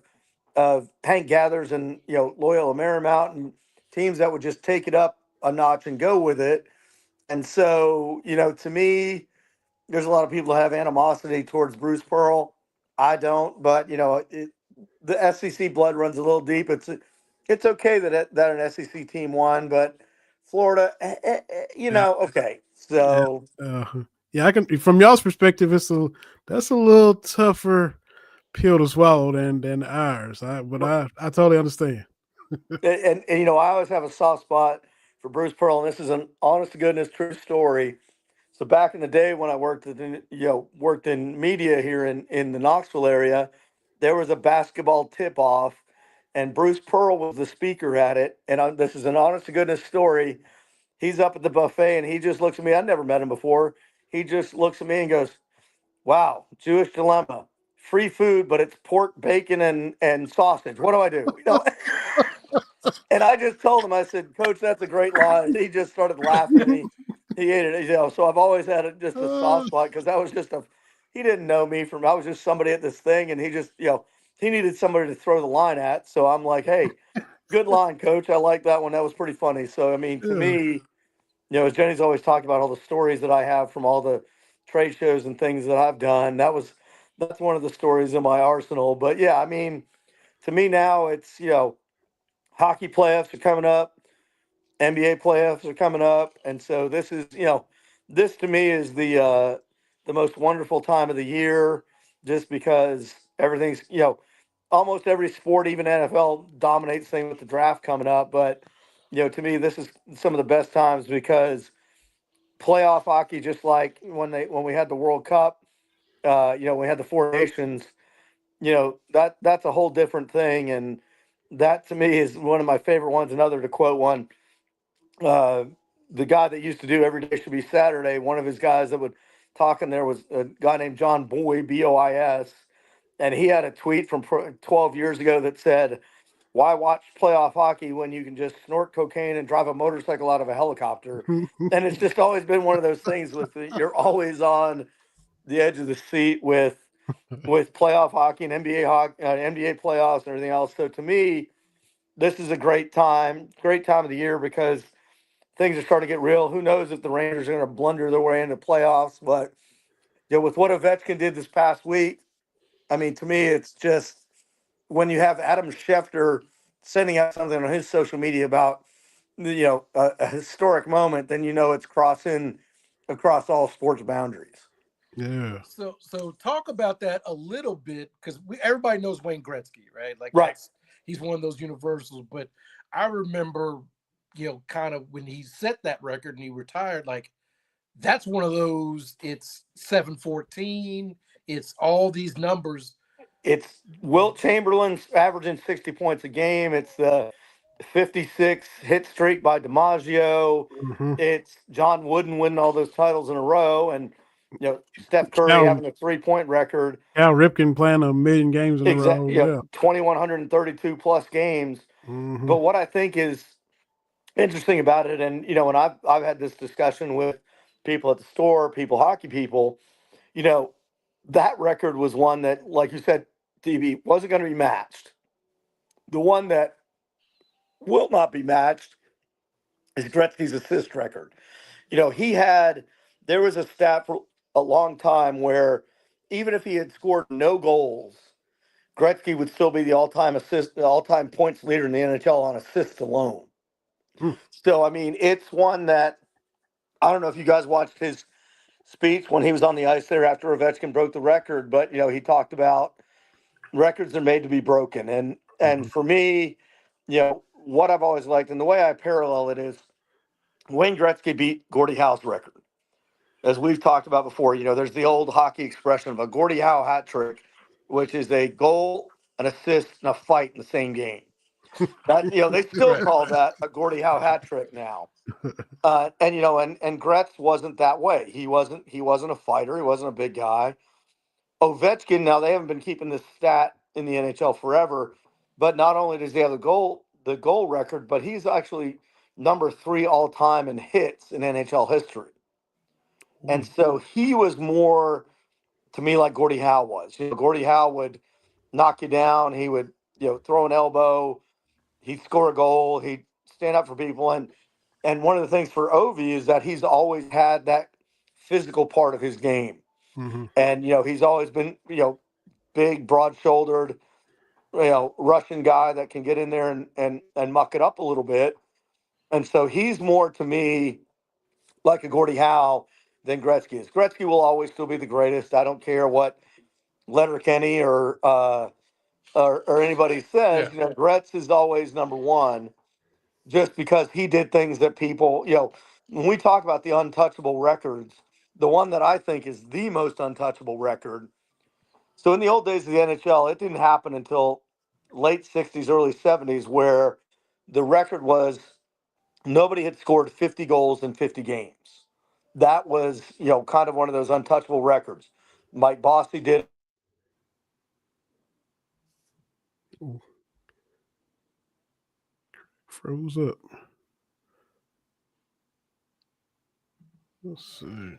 of Hank Gathers and Loyola Marymount and teams that would just take it up a notch and go with it. And so to me, there's a lot of people that have animosity towards Bruce Pearl. I don't, but the SEC blood runs a little deep. It's okay that an SEC team won, but Florida, okay. So yeah, I can from y'all's perspective, that's a little tougher pill to swallow than ours. But I totally understand. and I always have a soft spot for Bruce Pearl, and this is an honest to goodness true story. So back in the day when I worked in media here in the Knoxville area, there was a basketball tip off, and Bruce Pearl was the speaker at it. And this is an honest to goodness story. He's up at the buffet and he just looks at me. I'd never met him before. He just looks at me and goes, "Wow, Jewish dilemma, free food, but it's pork, bacon, and sausage. What do I do?" And I just told him, I said, "Coach, that's a great line." And he just started laughing and he ate it. So I've always had just a soft spot because that was he didn't know me I was just somebody at this thing, and he just, he needed somebody to throw the line at. So I'm like, "Hey, good line, Coach. I like that one. That was pretty funny." So, I mean, to me, as Jenny's always talked about all the stories that I have from all the trade shows and things that I've done, that's one of the stories in my arsenal. But yeah, I mean, to me now it's, hockey playoffs are coming up, NBA playoffs are coming up, and so this is, this to me is the most wonderful time of the year, just because everything's, almost every sport, even NFL, dominates thing with the draft coming up. But to me, this is some of the best times because playoff hockey, just like when we had the World Cup, we had the Four Nations. That's a whole different thing, and that to me is one of my favorite ones. Another, to quote one, the guy that used to do Every Day Should Be Saturday, one of his guys that would talk in there was a guy named John Boy, Bois, and he had a tweet from 12 years ago that said, "Why watch playoff hockey when you can just snort cocaine and drive a motorcycle out of a helicopter?" And it's just always been one of those things you're always on the edge of the seat with playoff hockey and NBA playoffs and everything else. So to me, this is a great time of the year because things are starting to get real. Who knows if the Rangers are going to blunder their way into playoffs? But with what Ovechkin did this past week, I mean, to me, it's just when you have Adam Schefter sending out something on his social media about a historic moment, then it's crossing across all sports boundaries. Yeah. So talk about that a little bit, because everybody knows Wayne Gretzky, right? Like Right. he's one of those universals. But I remember, kind of when he set that record and he retired, like that's one of those. It's 714. It's all these numbers. It's Wilt Chamberlain's averaging 60 points a game. It's the 56 hit streak by DiMaggio. Mm-hmm. It's John Wooden winning all those titles in a row, and Steph Curry having a 3-point record. Cal Ripken playing 1,000,000 games in a row. Yeah, 2,132 plus games. Mm-hmm. But what I think is interesting about it, and when I've had this discussion with people at the store, hockey people, that record was one that, like you said, DB, wasn't going to be matched. The one that will not be matched is Gretzky's assist record. There was a stat for a long time where even if he had scored no goals, Gretzky would still be the all-time points leader in the NHL on assists alone. So, I mean, it's one that I don't know if you guys watched his speech when he was on the ice there after Ovechkin broke the record, but he talked about records are made to be broken, and for me, what I've always liked and the way I parallel it is Wayne Gretzky beat Gordie Howe's record. As we've talked about before, there's the old hockey expression of a Gordie Howe hat trick, which is a goal, an assist, and a fight in the same game. That they still call that a Gordie Howe hat trick now. And Gretz wasn't that way. He wasn't a fighter. He wasn't a big guy. Ovechkin, now they haven't been keeping this stat in the NHL forever, but not only does he have the goal record, but he's actually number 3 all time in hits in NHL history. And so he was more to me like Gordie Howe was. Gordie Howe would knock you down. He would throw an elbow. He'd score a goal. He'd stand up for people. And one of the things for Ovi is that he's always had that physical part of his game. Mm-hmm. And, he's always been, big, broad-shouldered, Russian guy that can get in there and muck it up a little bit. And so he's more, to me, like a Gordie Howe than Gretzky is. Gretzky will always still be the greatest. I don't care what Letterkenny or anybody says. Yeah. Gretz is always number one just because he did things that people, when we talk about the untouchable records, the one that I think is the most untouchable record. So in the old days of the NHL, it didn't happen until late 60s, early 70s, where the record was nobody had scored 50 goals in 50 games. That was, kind of one of those untouchable records. Mike Bossy did. Froze up. Let's see.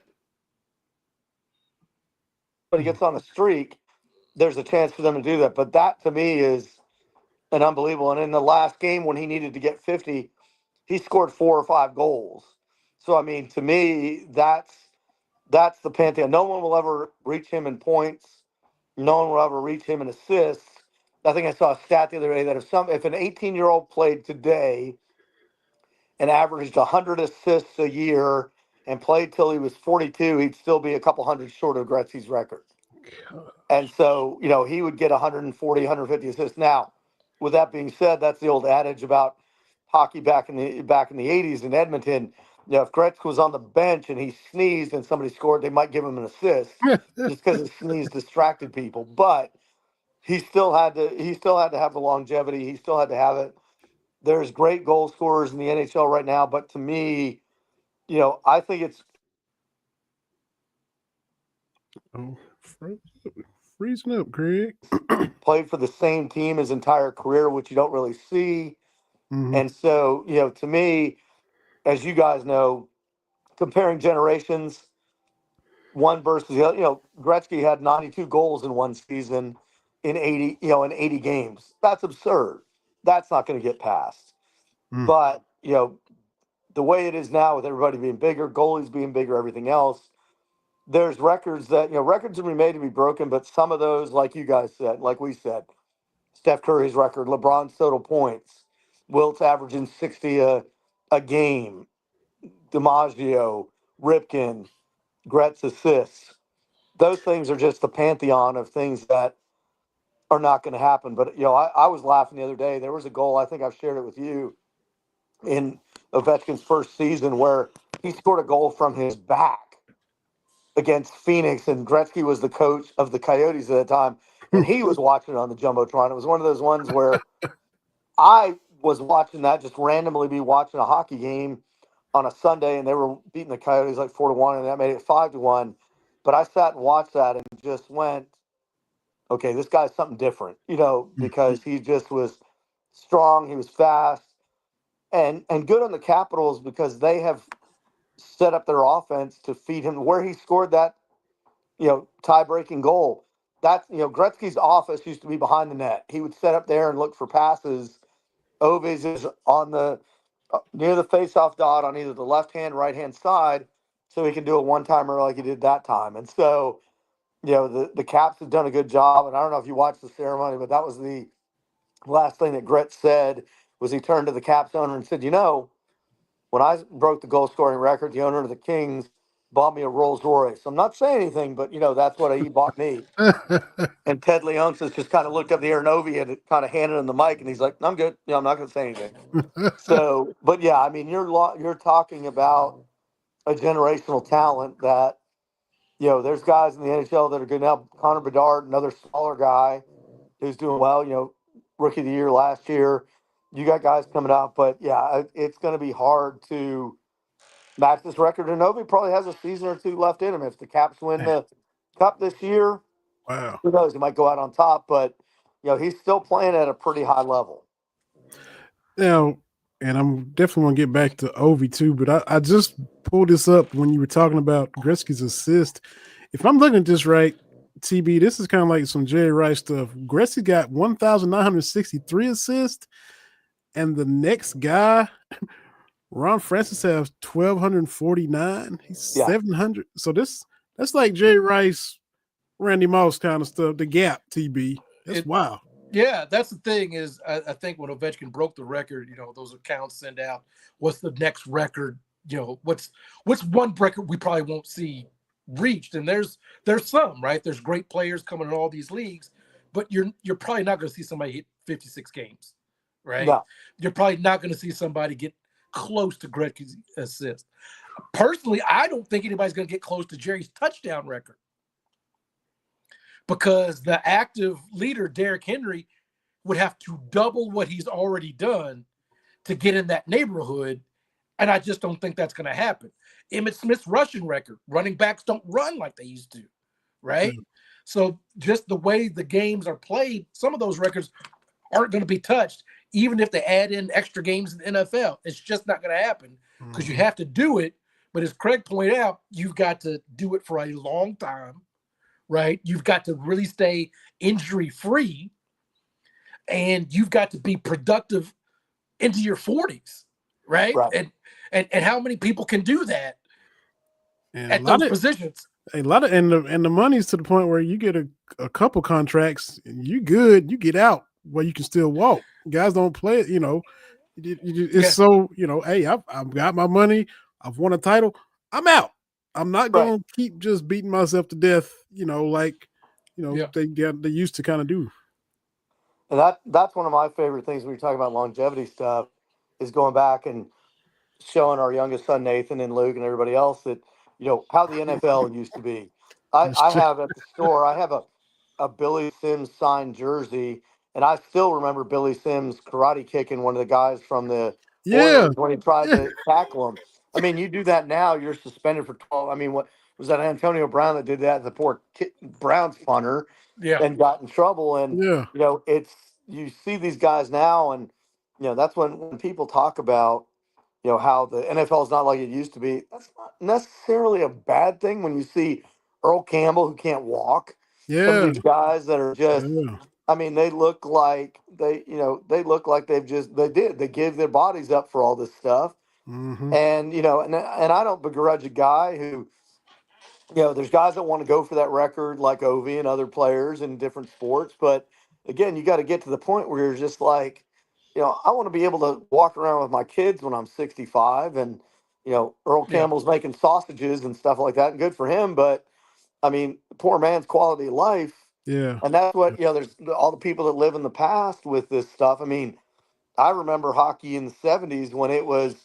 When he gets on a streak, there's a chance for them to do that. But that, to me, is an unbelievable. And in the last game when he needed to get 50, he scored 4 or 5 goals. So, I mean, to me, that's the pantheon. No one will ever reach him in points. No one will ever reach him in assists. I think I saw a stat the other day that if an 18-year-old played today and averaged 100 assists a year and played till he was 42, he'd still be a couple hundred short of Gretzky's record. And so, he would get 140, 150 assists. Now, with that being said, that's the old adage about hockey back in the 80s in Edmonton. If Gretzky was on the bench and he sneezed and somebody scored, they might give him an assist just because his sneeze distracted people. But he still had to have the longevity. He still had to have it. There's great goal scorers in the NHL right now, but to me, I think it's Freezing up, Craig. played for the same team his entire career, which you don't really see. Mm-hmm. And so, to me, as you guys know, comparing generations, one versus the other, Gretzky had 92 goals in one season in 80 games. That's absurd. That's not going to get passed. But, the way it is now with everybody being bigger, goalies being bigger, everything else, there's records that, records are made to be broken, but some of those, like you guys said, like we said, Steph Curry's record, LeBron's total points, Wilt's averaging 60 a a game, DiMaggio, Ripken, Gretz assists. Those things are just the pantheon of things that are not going to happen. But, I was laughing the other day. There was a goal, I think I've shared it with you, in Ovechkin's first season where he scored a goal from his back against Phoenix, and Gretzky was the coach of the Coyotes at the time, and he was watching it on the Jumbotron. It was one of those ones where I was watching that, just randomly be watching a hockey game on a Sunday, and they were beating the Coyotes like 4-1, and that made it 5-1. But I sat and watched that and just went, okay, this guy's something different, because he just was strong, he was fast, and good on the Capitals because they have set up their offense to feed him. Where he scored that, tie-breaking goal, that's, Gretzky's office used to be behind the net. He would set up there and look for passes. Ovi's is on the near the face-off dot on either the left-hand, right-hand side, so he can do a one-timer like he did that time. And so, the Caps have done a good job. And I don't know if you watched the ceremony, but that was the last thing that Gretz said was he turned to the Caps owner and said, when I broke the goal-scoring record, the owner of the Kings bought me a Rolls Royce. I'm not saying anything, but, that's what he bought me. And Ted Leonsis just kind of looked up the air, and Ovi had kind of handed him the mic, and he's like, "I'm good. I'm not going to say anything." So, but yeah, I mean, you're talking about a generational talent that, there's guys in the NHL that are good now. Connor Bedard, another smaller guy who's doing well, rookie of the year last year. You got guys coming out, but yeah, it's going to be hard to match this record. And Ovi probably has a season or two left in him. If the Caps win the Cup this year, Wow. who knows? He might go out on top, but he's still playing at a pretty high level. Now, and I'm definitely going to get back to Ovi too, but I just pulled this up when you were talking about Gretzky's assist. If I'm looking at this right, TB, this is kind of like some Jerry Rice stuff. Gretzky got 1,963 assists, and the next guy, Ron Francis, has 1,249. He's 700. So that's like Jerry Rice, Randy Moss kind of stuff. The gap, TB. That's wild. Yeah, that's the thing is I think when Ovechkin broke the record, those accounts send out what's the next record, what's one record we probably won't see reached. And there's some, right? There's great players coming in all these leagues, but you're probably not going to see somebody hit 56 games, right? No. You're probably not going to see somebody get close to Gretzky's assist. Personally, I don't think anybody's going to get close to Jerry's touchdown record. Because the active leader, Derrick Henry, would have to double what he's already done to get in that neighborhood. And I just don't think that's going to happen. Emmitt Smith's rushing record, running backs don't run like they used to, right? Mm-hmm. So just the way the games are played, some of those records aren't going to be touched, even if they add in extra games in the NFL. It's just not going to happen because you have to do it. But as Craig pointed out, you've got to do it for a long time. Right? You've got to really stay injury-free, and you've got to be productive into your 40s, right? And how many people can do that at those positions? A lot of and the money's to the point where you get a couple contracts, and you good, you get out where you can still walk. Guys don't play it, it's so, hey, I've got my money, I've won a title, I'm out. I'm not going to keep just beating myself to death, they used to kind of do. And that's one of my favorite things when you're talking about longevity stuff is going back and showing our youngest son, Nathan and Luke and everybody else that, how the NFL used to be. I have at the store, I have a Billy Sims signed jersey, and I still remember Billy Sims karate kicking one of the guys from the Oilers when he tried to tackle him. I mean, you do that now, you're suspended for 12. I mean, what was that Antonio Brown that did that? The poor Browns punter and got in trouble. And, you see these guys now, and, that's when people talk about, how the NFL is not like it used to be. That's not necessarily a bad thing when you see Earl Campbell, who can't walk. Some of these guys that are just, I mean, they look like they give their bodies up for all this stuff. Mm-hmm. And, and I don't begrudge a guy who, there's guys that want to go for that record like Ovi and other players in different sports. But again, you got to get to the point where you're just like, I want to be able to walk around with my kids when I'm 65, and Earl Yeah. Campbell's making sausages and stuff like that, and good for him. But I mean, poor man's quality of life, Yeah. and that's what there's all the people that live in the past with this stuff. I mean, I remember hockey in the '70s when it was,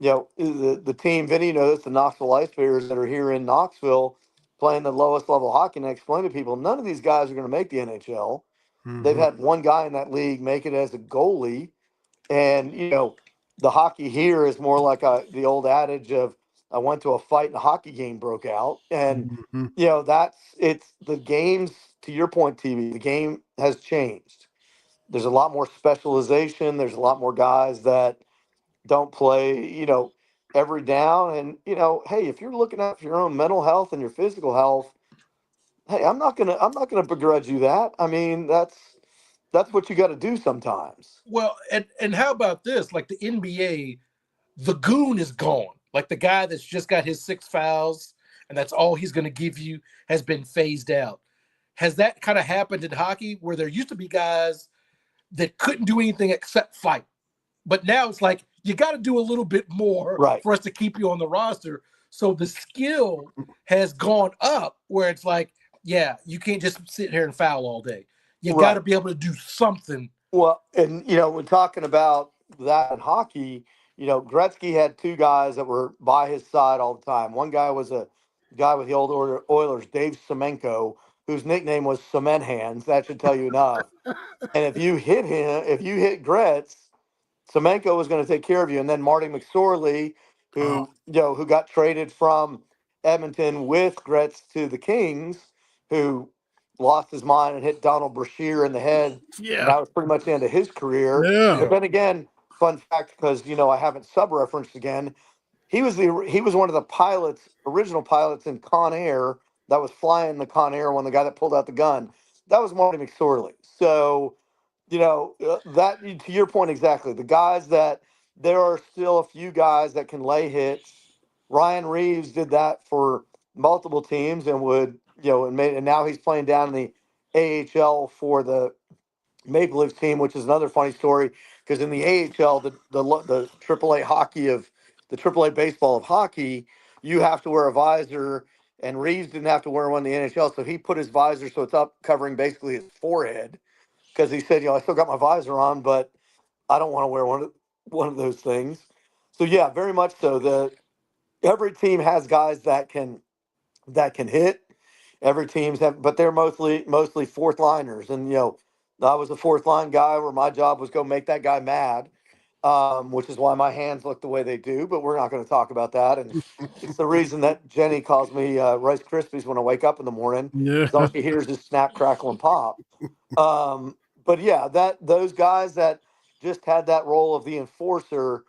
the team, Vinny knows, the Knoxville Ice Bears that are here in Knoxville playing the lowest level hockey. And I explain to people, none of these guys are going to make the NHL. They've Mhm. had one guy in that league make it as a goalie. And, the hockey here is more like the old adage of, I went to a fight and a hockey game broke out. And, Mhm. it's the games, to your point, TV, the game has changed. There's a lot more specialization. There's a lot more guys that don't play, every down. And, hey, if you're looking out for your own mental health and your physical health, hey, I'm not gonna begrudge you that. I mean, that's what you got to do sometimes. Well, and how about this? Like the NBA, the goon is gone. Like the guy that's just got his 6 fouls and that's all he's going to give you has been phased out. Has that kind of happened in hockey where there used to be guys that couldn't do anything except fight? But now it's like you got to do a little bit more Right. for us to keep you on the roster. So the skill has gone up where it's like, yeah, you can't just sit here and foul all day. You got to Right. be able to do something. Well, and when talking about that in hockey, Gretzky had two guys that were by his side all the time. One guy was a guy with the old Oilers, Dave Semenko, whose nickname was Cement Hands. That should tell you enough. And if you hit Gretz, Semenko was going to take care of you. And then Marty McSorley, Oh, who got traded from Edmonton with Gretz to the Kings, who lost his mind and hit Donald Brashear in the head. And yeah. that was pretty much the end of his career. Yeah. But then again, fun fact, because, I haven't sub-referenced again, he was one of the original pilots in Con Air that was flying the Con Air when the guy that pulled out the gun. That was Marty McSorley. So, that to your point exactly. The guys that there are still a few guys that can lay hits. Ryan Reeves did that for multiple teams and would, and now he's playing down in the AHL for the Maple Leafs team, which is another funny story because in the AHL, the AAA hockey of the AAA baseball of hockey, you have to wear a visor, and Reeves didn't have to wear one in the NHL, so he put his visor so it's up covering basically his forehead because he said, I still got my visor on, but I don't want to wear one of those things. So yeah, very much so. Every team has guys that can hit. Every team's have, but they're mostly fourth liners, and I was a fourth line guy where my job was go make that guy mad, which is why my hands look the way they do. But we're not going to talk about that, and it's the reason that Jenny calls me Rice Krispies when I wake up in the morning Yeah. because all she hears is snap, crackle, and pop. But yeah, that those guys that just had that role of the enforcer,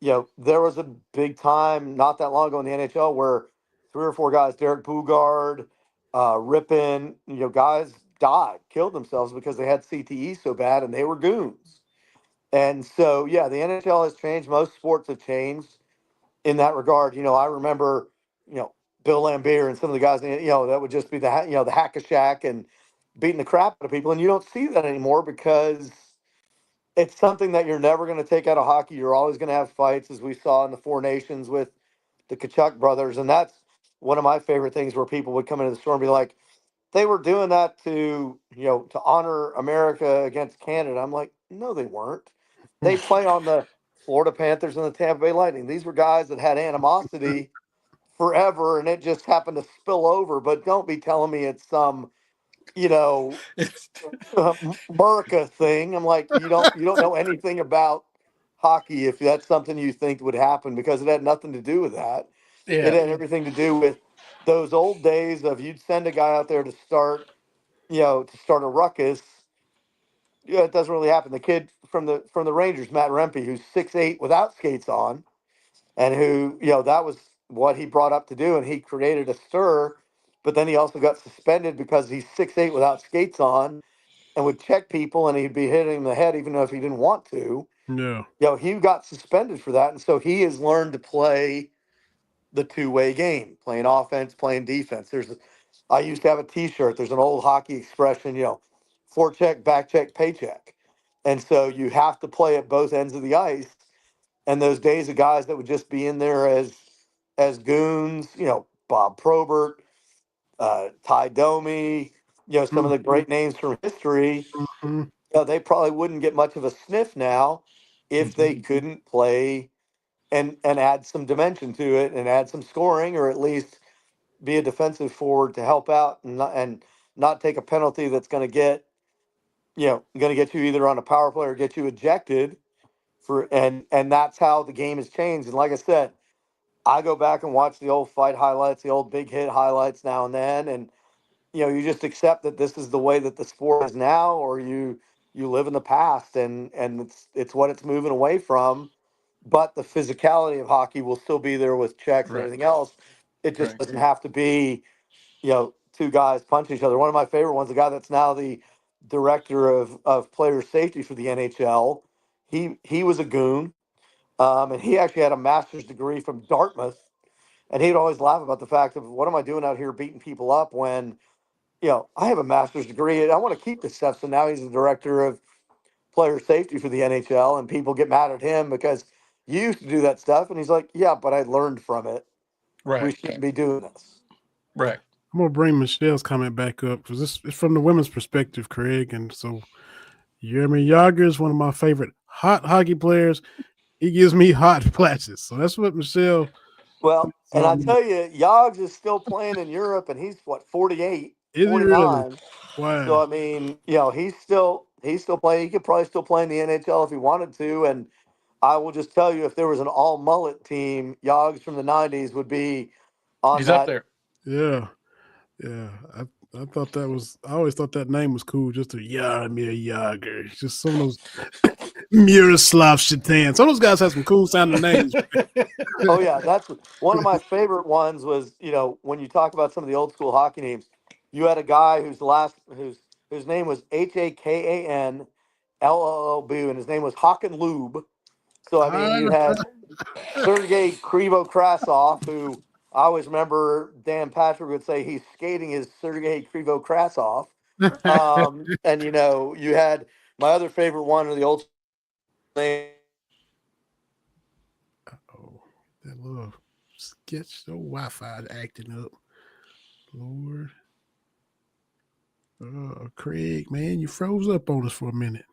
there was a big time not that long ago in the NHL where three or four guys, Derek Bugard, Rippin, guys died, killed themselves because they had CTE so bad and they were goons. And so, yeah, the NHL has changed. Most sports have changed in that regard. I remember, Bill Lambier and some of the guys, that would just be the hack a shack and beating the crap out of people. And you don't see that anymore because it's something that you're never going to take out of hockey. You're always going to have fights, as we saw in the Four Nations with the Kachuk brothers. And that's one of my favorite things where people would come into the store and be like, they were doing that to honor America against Canada. I'm like, no, they weren't. They play on the Florida Panthers and the Tampa Bay Lightning. These were guys that had animosity forever, and it just happened to spill over. But don't be telling me it's some, you know, America thing. I'm like, you don't know anything about hockey if that's something you think would happen because it had nothing to do with that. It Yeah. had everything to do with those old days of you'd send a guy out there to start a ruckus. Yeah, it doesn't really happen. The kid from the Rangers, Matt Rempe, who's 6'8" without skates on, and who, that was what he brought up to do, and he created a stir. But then he also got suspended because he's 6'8" without skates on and would check people, and he'd be hitting the head even though if he didn't want to. Yeah. He got suspended for that, and so he has learned to play the two-way game, playing offense, playing defense. I used to have a T-shirt. There's an old hockey expression, forecheck, back check, paycheck. And so you have to play at both ends of the ice. And those days of guys that would just be in there as goons, Bob Probert, Ty Domi, some of the great names from history, they probably wouldn't get much of a sniff now if they couldn't play and add some dimension to it and add some scoring, or at least be a defensive forward to help out and not take a penalty that's going to get you either on a power play or get you ejected and that's how the game has changed. And like I said, I go back and watch the old fight highlights, the old big hit highlights now and then, and you just accept that this is the way that the sport is now, or you live in the past, and it's what it's moving away from. But the physicality of hockey will still be there with checks and everything else. It just doesn't have to be, two guys punch each other. One of my favorite ones, the guy that's now the director of player safety for the NHL, he was a goon, and he actually had a master's degree from Dartmouth, and he'd always laugh about the fact of, what am I doing out here beating people up when, I have a master's degree and I want to keep this stuff. So now he's the director of player safety for the NHL, and people get mad at him because you used to do that stuff. And he's like, yeah, but I learned from it. Right. We shouldn't be doing this. Right. I'm going to bring Michelle's comment back up because this is from the women's perspective, Craig. And so Jeremy Yager is one of my favorite hot hockey players. He gives me hot flashes. So that's what Michelle. Well, and I tell you, Yogs is still playing in Europe, and he's 48, is 49. he really? Wow. So I mean, he's still playing. He could probably still play in the NHL if he wanted to. And I will just tell you, if there was an all mullet team, Yogs from the '90s would be on He's that. up there. Yeah. Yeah. I thought that was. I always thought that name was cool. Just a Jaromir Yager. Just some of those Miroslav Shatan. Some of those guys have some cool sounding names. Oh yeah, that's one of my favorite ones. Was when you talk about some of the old school hockey names, you had a guy whose name was Hakanlub, and his name was Hakan Lube. So I mean, you had Sergei Krivo-Krasov, who I always remember Dan Patrick would say he's skating his Sergei Krivo-Krasov. And you had my other favorite one of the old name. Oh, that little sketch, so Wi-Fi acting up. Lord. Craig, man, you froze up on us for a minute.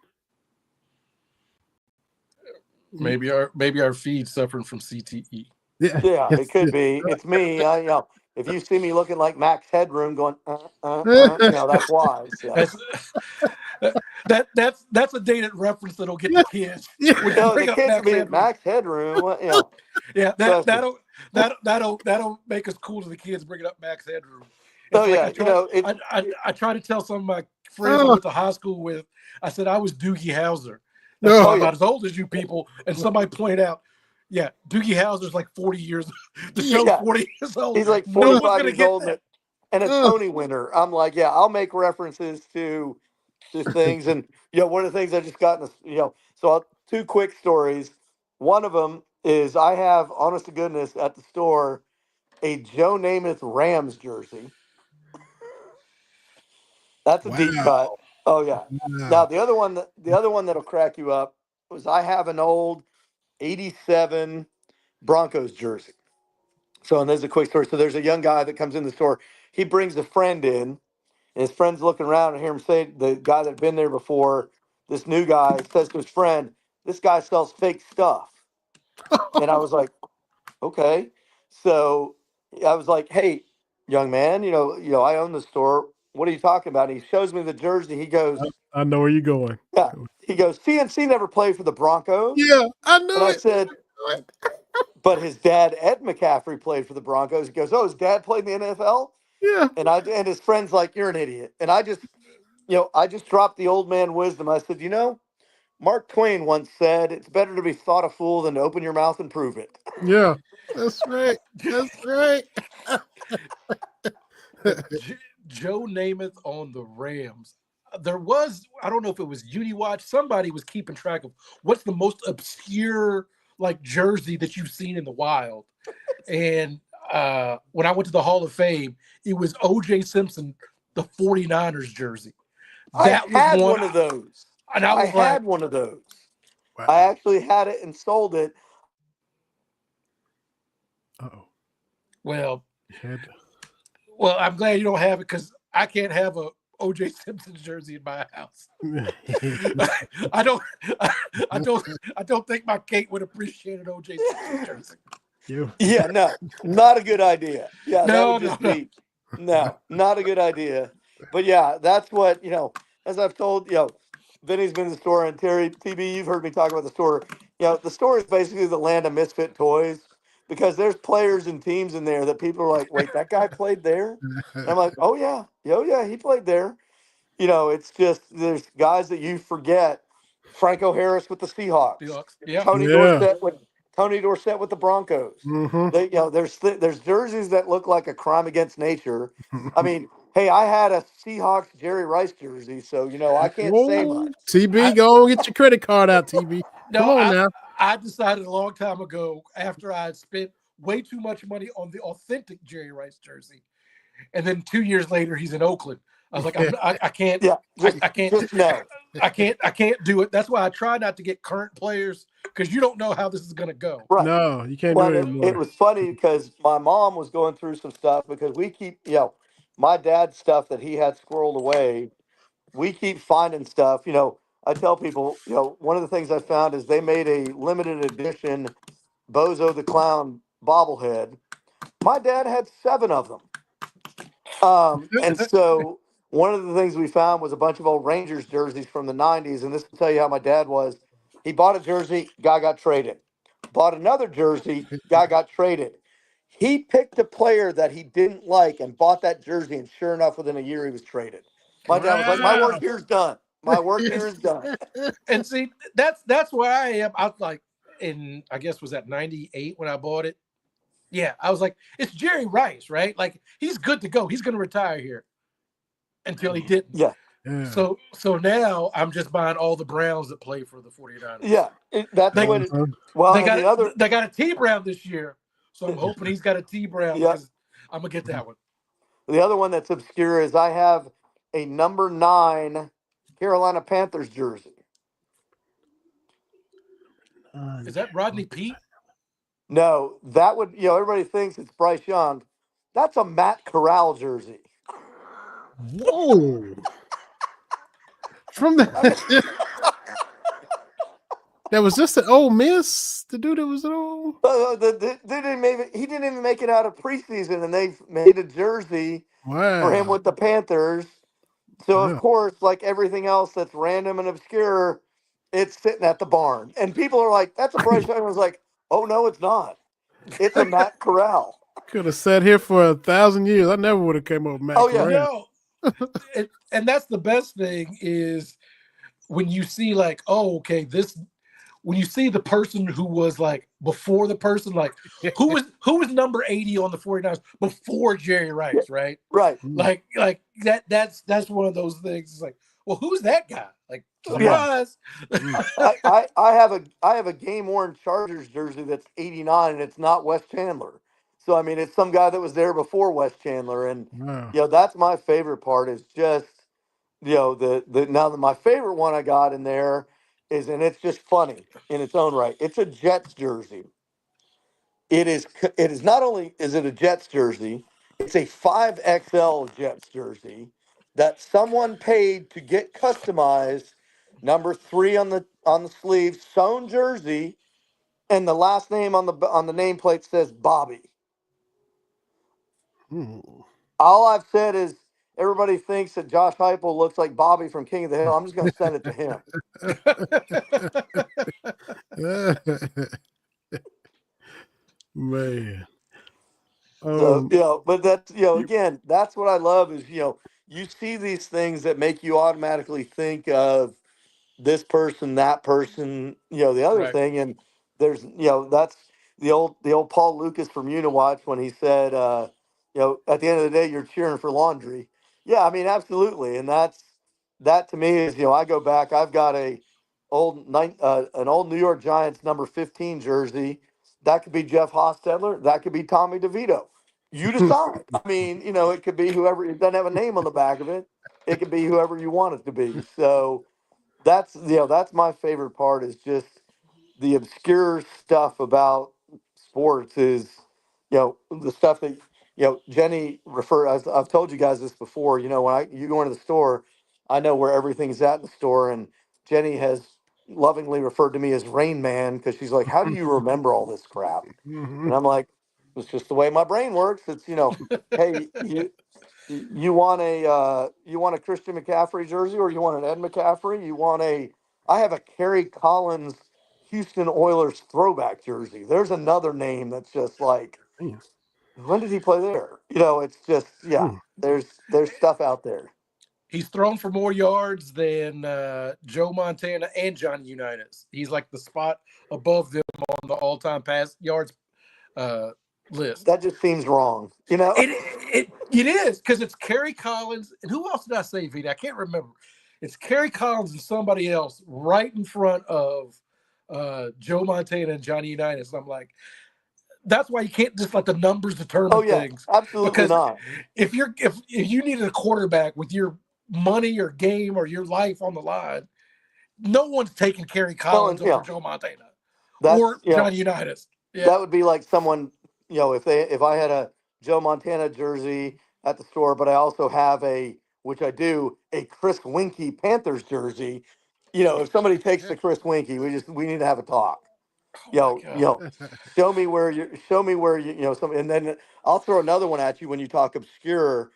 Maybe our feed's suffering from CTE. Yeah, it could be. It's me. If you see me looking like Max Headroom going, that's why. So. That's a dated reference that'll get the kids. The kids will be Max Headroom. Yeah, that'll make us cool to the kids. Bringing up Max Headroom. I try to tell some of my friends I went to high school with. I said I was Doogie Howser. That's why I'm not as old as you people. And somebody pointed out, yeah, Doogie Howser's like 40 years. The show's 40 years old. He's like 45 years old and a Tony winner. I'm like, yeah, I'll make references to things. And one of the things I just got in this, so two quick stories. One of them is I have, honest to goodness, at the store, a Joe Namath Rams jersey. That's a deep cut. Oh yeah. Now the other one that'll crack you up was I have an old 87 Broncos jersey. So, and there's a quick story. So there's a young guy that comes in the store. He brings a friend in, and his friend's looking around and hear him say, the guy that had been there before, this new guy says to his friend, "This guy sells fake stuff." And I was like, okay. So I was like, "Hey, young man, I own the store. What are you talking about?" And he shows me the jersey. He goes, I know where you're going. Yeah. He goes, "CNC never played for the Broncos." Yeah, I know. And I said, "But his dad, Ed McCaffrey, played for the Broncos." He goes, "Oh, his dad played in the NFL?" Yeah. And his friend's like, "You're an idiot." And I just dropped the old man wisdom. I said, Mark Twain once said, "It's better to be thought a fool than to open your mouth and prove it." Yeah, that's right. That's right. Joe Namath on the Rams. There was, I don't know if it was UniWatch, somebody was keeping track of what's the most obscure jersey that you've seen in the wild. And when I went to the Hall of Fame, it was O.J. Simpson, the 49ers jersey. I had one of those. And I was had one of those. Wow. I actually had it and sold it. Uh-oh. Well, Had I'm glad you don't have it because I can't have a O.J. Simpson jersey in my house. I don't think my Kate would appreciate an O.J. Simpson jersey. Yeah, no, not a good idea. Yeah, that would just No. be not a good idea. But yeah, that's what, as I've told, Vinny's been to the store, and Terry, TB, you've heard me talk about the store. The store is basically the land of misfit toys because there's players and teams in there that people are like, wait, that guy played there? And I'm like, oh yeah, he played there. It's just there's guys that you forget. Franco Harris with the Seahawks. Yeah. Tony Dorsett with the Broncos. Mm-hmm. There's jerseys that look like a crime against nature. I mean, hey, I had a Seahawks Jerry Rice jersey, so I can't say much. TB, go and get your credit card out, TB. Come on now. I decided a long time ago after I had spent way too much money on the authentic Jerry Rice jersey, and then 2 years later he's in Oakland. I was like, I can't. Yeah, I can't. Just no. I can't do it. That's why I try not to get current players because you don't know how this is going to go. Right. No, you can't do it anymore. It was funny because my mom was going through some stuff because we keep, my dad's stuff that he had squirreled away. We keep finding stuff. I tell people, one of the things I found is they made a limited edition Bozo the Clown bobblehead. My dad had 7 of them. And so one of the things we found was a bunch of old Rangers jerseys from the 90s. And this will tell you how my dad was. He bought a jersey, guy got traded. Bought another jersey, guy got traded. He picked a player that he didn't like and bought that jersey. And sure enough, within a year, he was traded. My dad was like, my work here is done. My work here is done. And see, that's where I am. I was like, I guess was that 98 when I bought it. Yeah, I was like, it's Jerry Rice, right? Like, he's good to go. He's going to retire here until he didn't. Yeah. So now I'm just buying all the Browns that play for the 49ers. Yeah, that's they, what it, well, they got a T Brown this year. So I'm hoping he's got a T Brown because I'm going to get that one. The other one that's obscure is I have a number 9 Carolina Panthers jersey. Is that Rodney Peete? No, that would, everybody thinks it's Bryce Young. That's a Matt Corral jersey. Whoa. From the that was just an Ole Miss. The dude that was an old. He didn't even make it out of preseason, and they made a jersey for him with the Panthers. So of course, like everything else that's random and obscure, it's sitting at the barn, and people are like, "That's a Bryce Young." I was like, "Oh no, it's not. It's a Matt Corral." Could have sat here for 1,000 years. I never would have came up with Matt Corral. No. And that's the best thing is when you see like, oh, okay, when you see the person who was like before the person, like who was number 80 on the 49ers before Jerry Rice, right? Right. Like that's one of those things. It's like, well, who's that guy? Like, surprise. I have a game worn Chargers jersey that's 89 and it's not Wes Chandler. So I mean it's some guy that was there before Wes Chandler. And that's my favorite part is just now that my favorite one I got in there is, and it's just funny in its own right. It's a Jets jersey. It is not only is it a Jets jersey, it's a 5XL Jets jersey that someone paid to get customized. Number 3 on the sleeve, sewn jersey, and the last name on the nameplate says Bobby. All I've said is everybody thinks that Josh Heupel looks like Bobby from King of the Hill. I'm just going to send it to him. Man. So, but that's, again, that's what I love is, you see these things that make you automatically think of this person, that person, the other thing. And there's, that's the old Paul Lucas from Uniwatch when he said, at the end of the day, you're cheering for laundry. Yeah, I mean, absolutely. And that to me is, I go back, I've got an old New York Giants number 15 jersey. That could be Jeff Hostetler. That could be Tommy DeVito. You decide. I mean, it could be whoever. It doesn't have a name on the back of it. It could be whoever you want it to be. So, that's my favorite part is just the obscure stuff about sports is, the stuff that, Jenny I've told you guys this before, when you go into the store, I know where everything's at in the store. And Jenny has lovingly referred to me as Rain Man because she's like, how do you remember all this crap? And I'm like, it's just the way my brain works. It's, hey, you want a Christian McCaffrey jersey, or you want an Ed McCaffrey? I have a Kerry Collins Houston Oilers throwback jersey. There's another name that's just like, Damn. when did he play there? It's just, there's stuff out there. He's thrown for more yards than Joe Montana and Johnny Unitas. He's like the spot above them on the all-time pass yards list. That just seems wrong, It is, because it's Kerry Collins, and who else did I say, Vita? I can't remember. It's Kerry Collins and somebody else right in front of Joe Montana and Johnny Unitas. And I'm like, that's why you can't just let the numbers determine things. Absolutely because not. If you needed a quarterback with your money or game or your life on the line, no one's taking Kerry Collins over Joe Montana or Johnny Unitas. Yeah. That would be like someone, if I had a Joe Montana jersey at the store, but I also have which I do, a Chris Winkie Panthers jersey. If somebody takes the Chris Winkie, we need to have a talk. Show me where you, and then I'll throw another one at you when you talk obscure.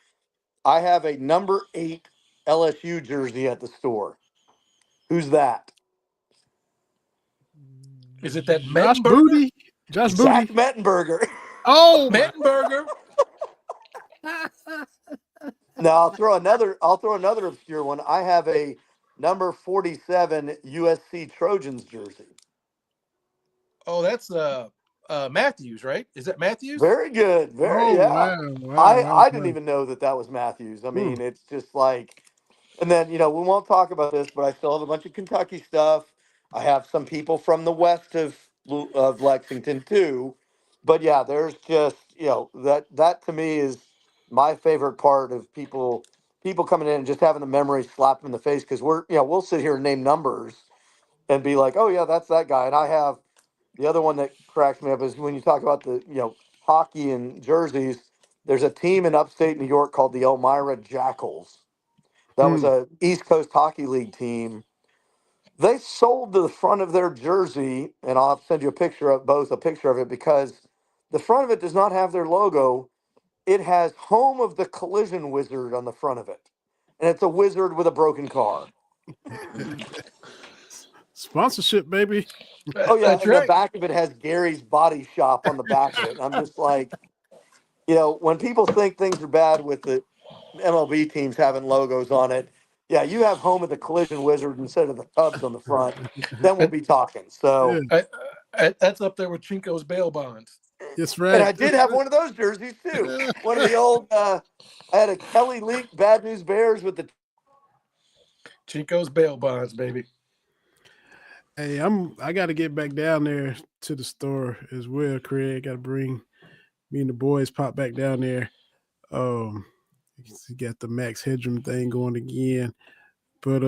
I have a number 8 LSU jersey at the store. Who's that? Is it that Josh Mettenberger? Booty? Josh Zach Booty. Mettenberger. Oh, Mettenberger. Now I'll throw another obscure one. I have a number 47 USC Trojans jersey. Oh, that's Matthews, right? Is that Matthews? Very good. Wow. I didn't even know that was Matthews. I mean, it's just like, and then, we won't talk about this, but I still have a bunch of Kentucky stuff. I have some people from the west of Lexington too. But yeah, there's just, that to me is my favorite part of people coming in and just having the memory slap them in the face. Cause we'll sit here and name numbers and be like, oh yeah, that's that guy. And I have the other one that cracks me up is when you talk about the, hockey and jerseys, there's a team in upstate New York called the Elmira Jackals. That was a East Coast Hockey League team. They sold the front of their jersey, and I'll send you a picture of it, because the front of it does not have their logo. It has Home of the Collision Wizard on the front of it. And it's a wizard with a broken car. Sponsorship, baby. Oh, yeah. That's and right. the back of it has Gary's Body Shop on the back of it. And I'm just like, when people think things are bad with the MLB teams having logos on it, yeah, you have Home of the Collision Wizard instead of the Cubs on the front, then we'll be talking. So that's up there with Chinko's bail bonds. That's right. And I did have one of those jerseys too. One of the old, I had a Kelly Leak Bad News Bears with the Chinko's bail bonds, baby. Hey, I got to get back down there to the store as well, Craig. Got to bring me and the boys pop back down there. You got the Max Headroom thing going again. But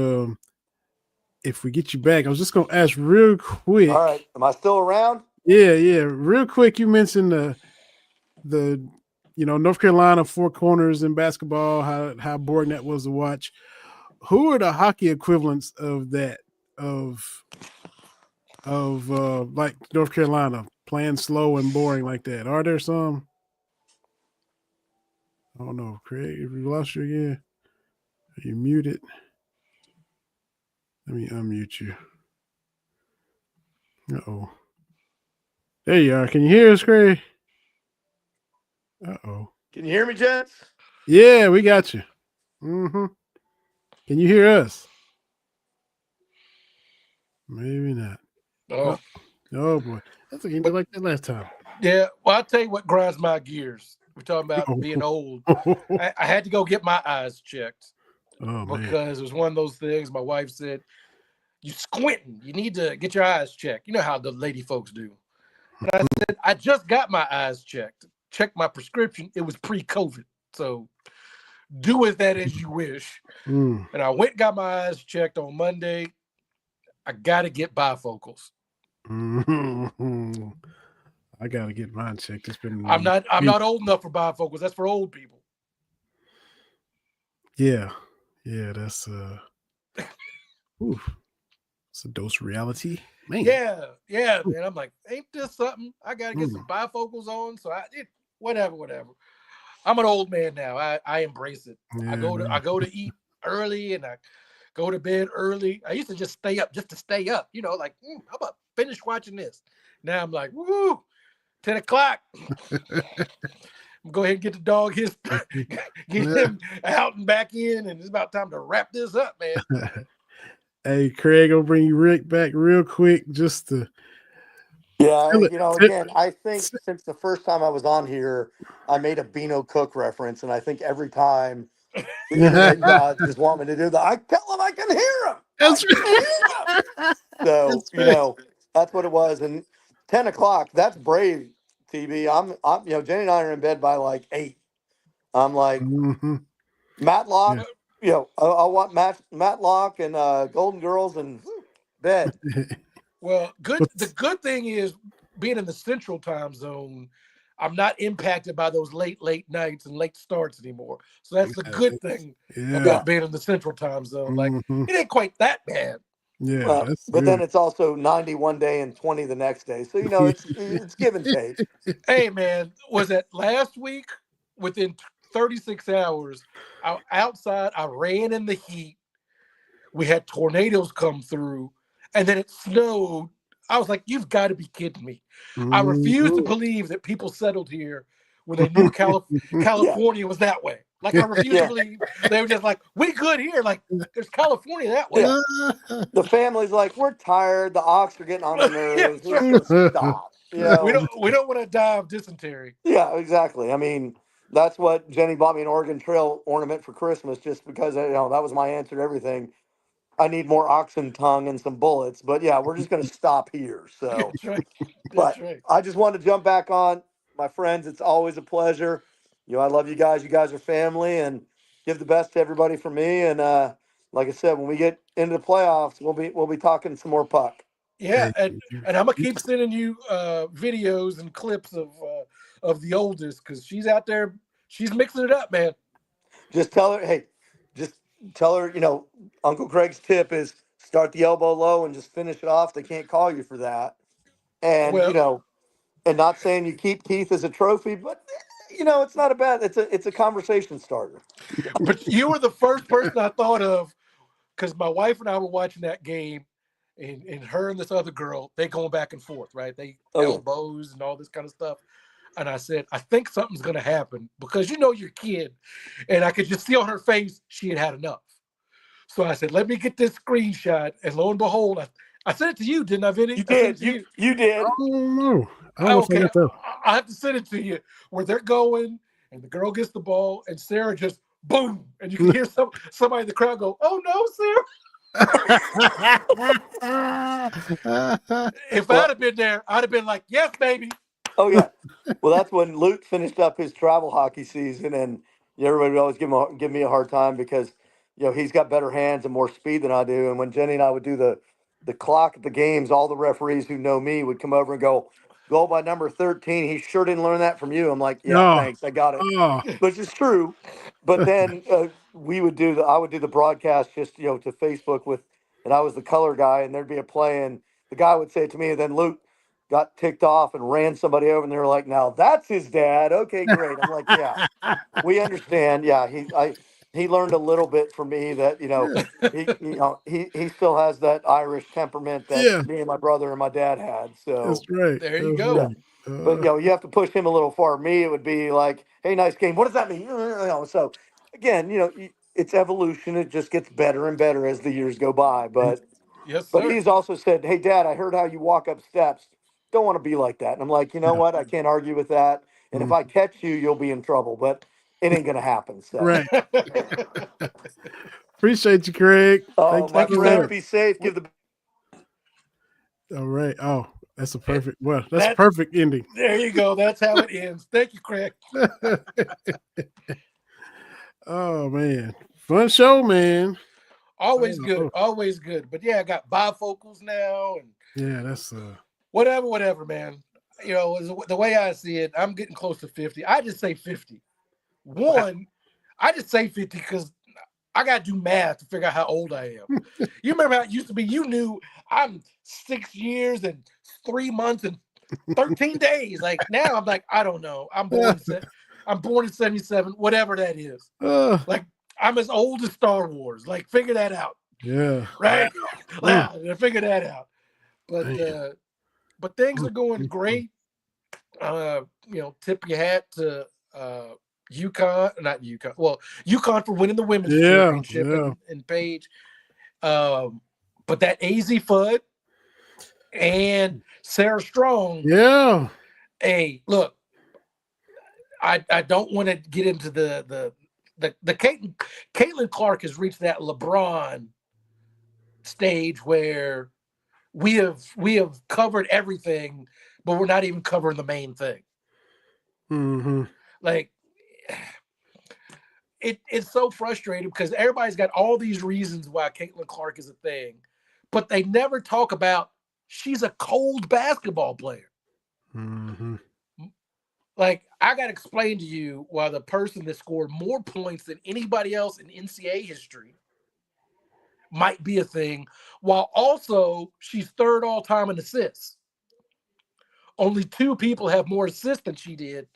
if we get you back, I was just gonna ask real quick. All right, am I still around? Yeah. Real quick, you mentioned the North Carolina Four Corners in basketball, how boring that was to watch. Who are the hockey equivalents of that? Of like North Carolina playing slow and boring like that? Are there some? I don't know, Craig. If we lost you again, are you muted? Let me unmute you. Uh-oh. There you are. Can you hear us, Craig? Uh-oh. Can you hear me, gents? Yeah, we got you. Mm-hmm. Can you hear us? Maybe not. Oh boy. That's like you did like that last time. Yeah. Well, I'll tell you what grinds my gears. We're talking about being old. I had to go get my eyes checked because it was one of those things. My wife said, "You squinting. You need to get your eyes checked." You know how the lady folks do. And I said, "I just got my eyes checked. Checked my prescription. It was pre-COVID. So do with that as you wish." And I went and got my eyes checked on Monday. I gotta get bifocals. Mm-hmm. I gotta get mine checked. It's been. I'm not old enough for bifocals. That's for old people. Yeah, that's oof. It's a dose of reality, man. Yeah, man. I'm like, ain't this something? I gotta get some bifocals on. So whatever. I'm an old man now. I embrace it. Yeah, I go to eat early and I go to bed early. I used to just stay up just to stay up. Like how about finish watching this? Now I'm like, woo, 10 o'clock. Go ahead and get the dog get him out and back in, and it's about time to wrap this up, man. Hey, Craig, I'll bring you Rick back real quick just to. Yeah, again, I think since the first time I was on here, I made a Beano Cook reference, and I think every time the internet gods just want me to do that, I tell them I can hear them. That's right. So that's what it was. And 10 o'clock, that's brave, TB. I'm Jenny and I are in bed by like 8. I'm like Matlock. Yeah. I want Matlock and Golden Girls and bed. Well, the good thing is being in the central time zone, I'm not impacted by those late nights and late starts anymore. So that's the good thing about being in the central time zone. Like it ain't quite that bad. Yeah, but then it's also 90 one day and 20 the next day. So it's give and take. Hey man, was that last week? Within 36 hours, outside, I ran in the heat. We had tornadoes come through, and then it snowed. I was like, you've got to be kidding me. I refuse to believe that people settled here when they knew California was that way. Like, I refuse to believe they were just like, we good here. Like, there's California that way. Yeah. The family's like, we're tired. The ox are getting on our nerves. We're going to stop. We don't want to die of dysentery. Yeah, exactly. I mean, that's what Jenny bought me, an Oregon Trail ornament for Christmas, just because that was my answer to everything. I need more oxen tongue and some bullets, but yeah, we're just going to stop here. So, That's right. But I just wanted to jump back on, my friends. It's always a pleasure. I love you guys. You guys are family, and give the best to everybody from me. And like I said, when we get into the playoffs, we'll be talking some more puck. Yeah, and I'm gonna keep sending you videos and clips of the oldest, because she's out there. She's mixing it up, man. Just tell her, Uncle Craig's tip is start the elbow low and just finish it off. They can't call you for that. And, and not saying you keep Keith as a trophy, but, it's not a bad, it's a conversation starter. But you were the first person I thought of, because my wife and I were watching that game, and her and this other girl, they going back and forth, right? They elbows and all this kind of stuff. And I said, I think something's going to happen, because your kid. And I could just see on her face she had enough. So I said, let me get this screenshot. And lo and behold, I sent it to you, didn't I, Vinny? You did. You did. I don't know. Okay, I have to send it to you, where they're going, and the girl gets the ball, and Sarah just boom, and you can hear somebody in the crowd go, "Oh no, Sarah!" If I'd have been there, I'd have been like, "Yes, baby." Oh yeah. Well, that's when Luke finished up his travel hockey season, and everybody would always give me a hard time because he's got better hands and more speed than I do. And when Jenny and I would do the clock at the games, all the referees who know me would come over and go by number 13. He sure didn't learn that from you. I'm like, thanks, I got it, which is true. But then I would do the broadcast just to Facebook and I was the color guy, and there'd be a play, and the guy would say it to me, and then Luke got ticked off and ran somebody over, and they were like, "Now that's his dad." Okay, great. I'm like, "Yeah, we understand." Yeah, he learned a little bit from me that he still has that Irish temperament that me and my brother and my dad had. So that's right. There you go. Right. But you have to push him a little far. Me, it would be like, "Hey, nice game. What does that mean?" So again, it's evolution. It just gets better and better as the years go by. But yes, but sir. he's also said, "Hey, Dad, I heard how you walk up steps. Don't want to be like that." And I'm like, you know what? I can't argue with that. And if I catch you, you'll be in trouble. But it ain't gonna happen. So. Right. Appreciate you, Craig. My friend, be safe. Give the. All right. Oh, that's a perfect. Well, that's a perfect ending. There you go. That's how it ends. Thank you, Craig. Oh man, fun show, man. Always good. Always good. But yeah, I got bifocals now. And yeah, that's whatever, man. You know, the way I see it, I'm getting close to 50. I just say 50. I just say 50 because I got to do math to figure out how old I am. You remember how it used to be? You knew I'm 6 years and 3 months and 13 days. Like now I'm like, I don't know. I'm born in 77, whatever that is. Like I'm as old as Star Wars. Like figure that out. Yeah. Right? Wow. Figure that out. But things are going great. You know, tip your hat to UConn for winning the women's championship in Page. But that AZ Fudd and Sarah Strong. Yeah. Hey, look, I don't want to get into the Caitlin Clark has reached that LeBron stage where we have covered everything, but we're not even covering the main thing. Mm-hmm. Like it's so frustrating because everybody's got all these reasons why Caitlin Clark is a thing, but they never talk about she's a cold basketball player. Mm-hmm. Like I got to explain to you why the person that scored more points than anybody else in NCAA history might be a thing, while also she's third all time in assists. Only 2 people have more assists than she did,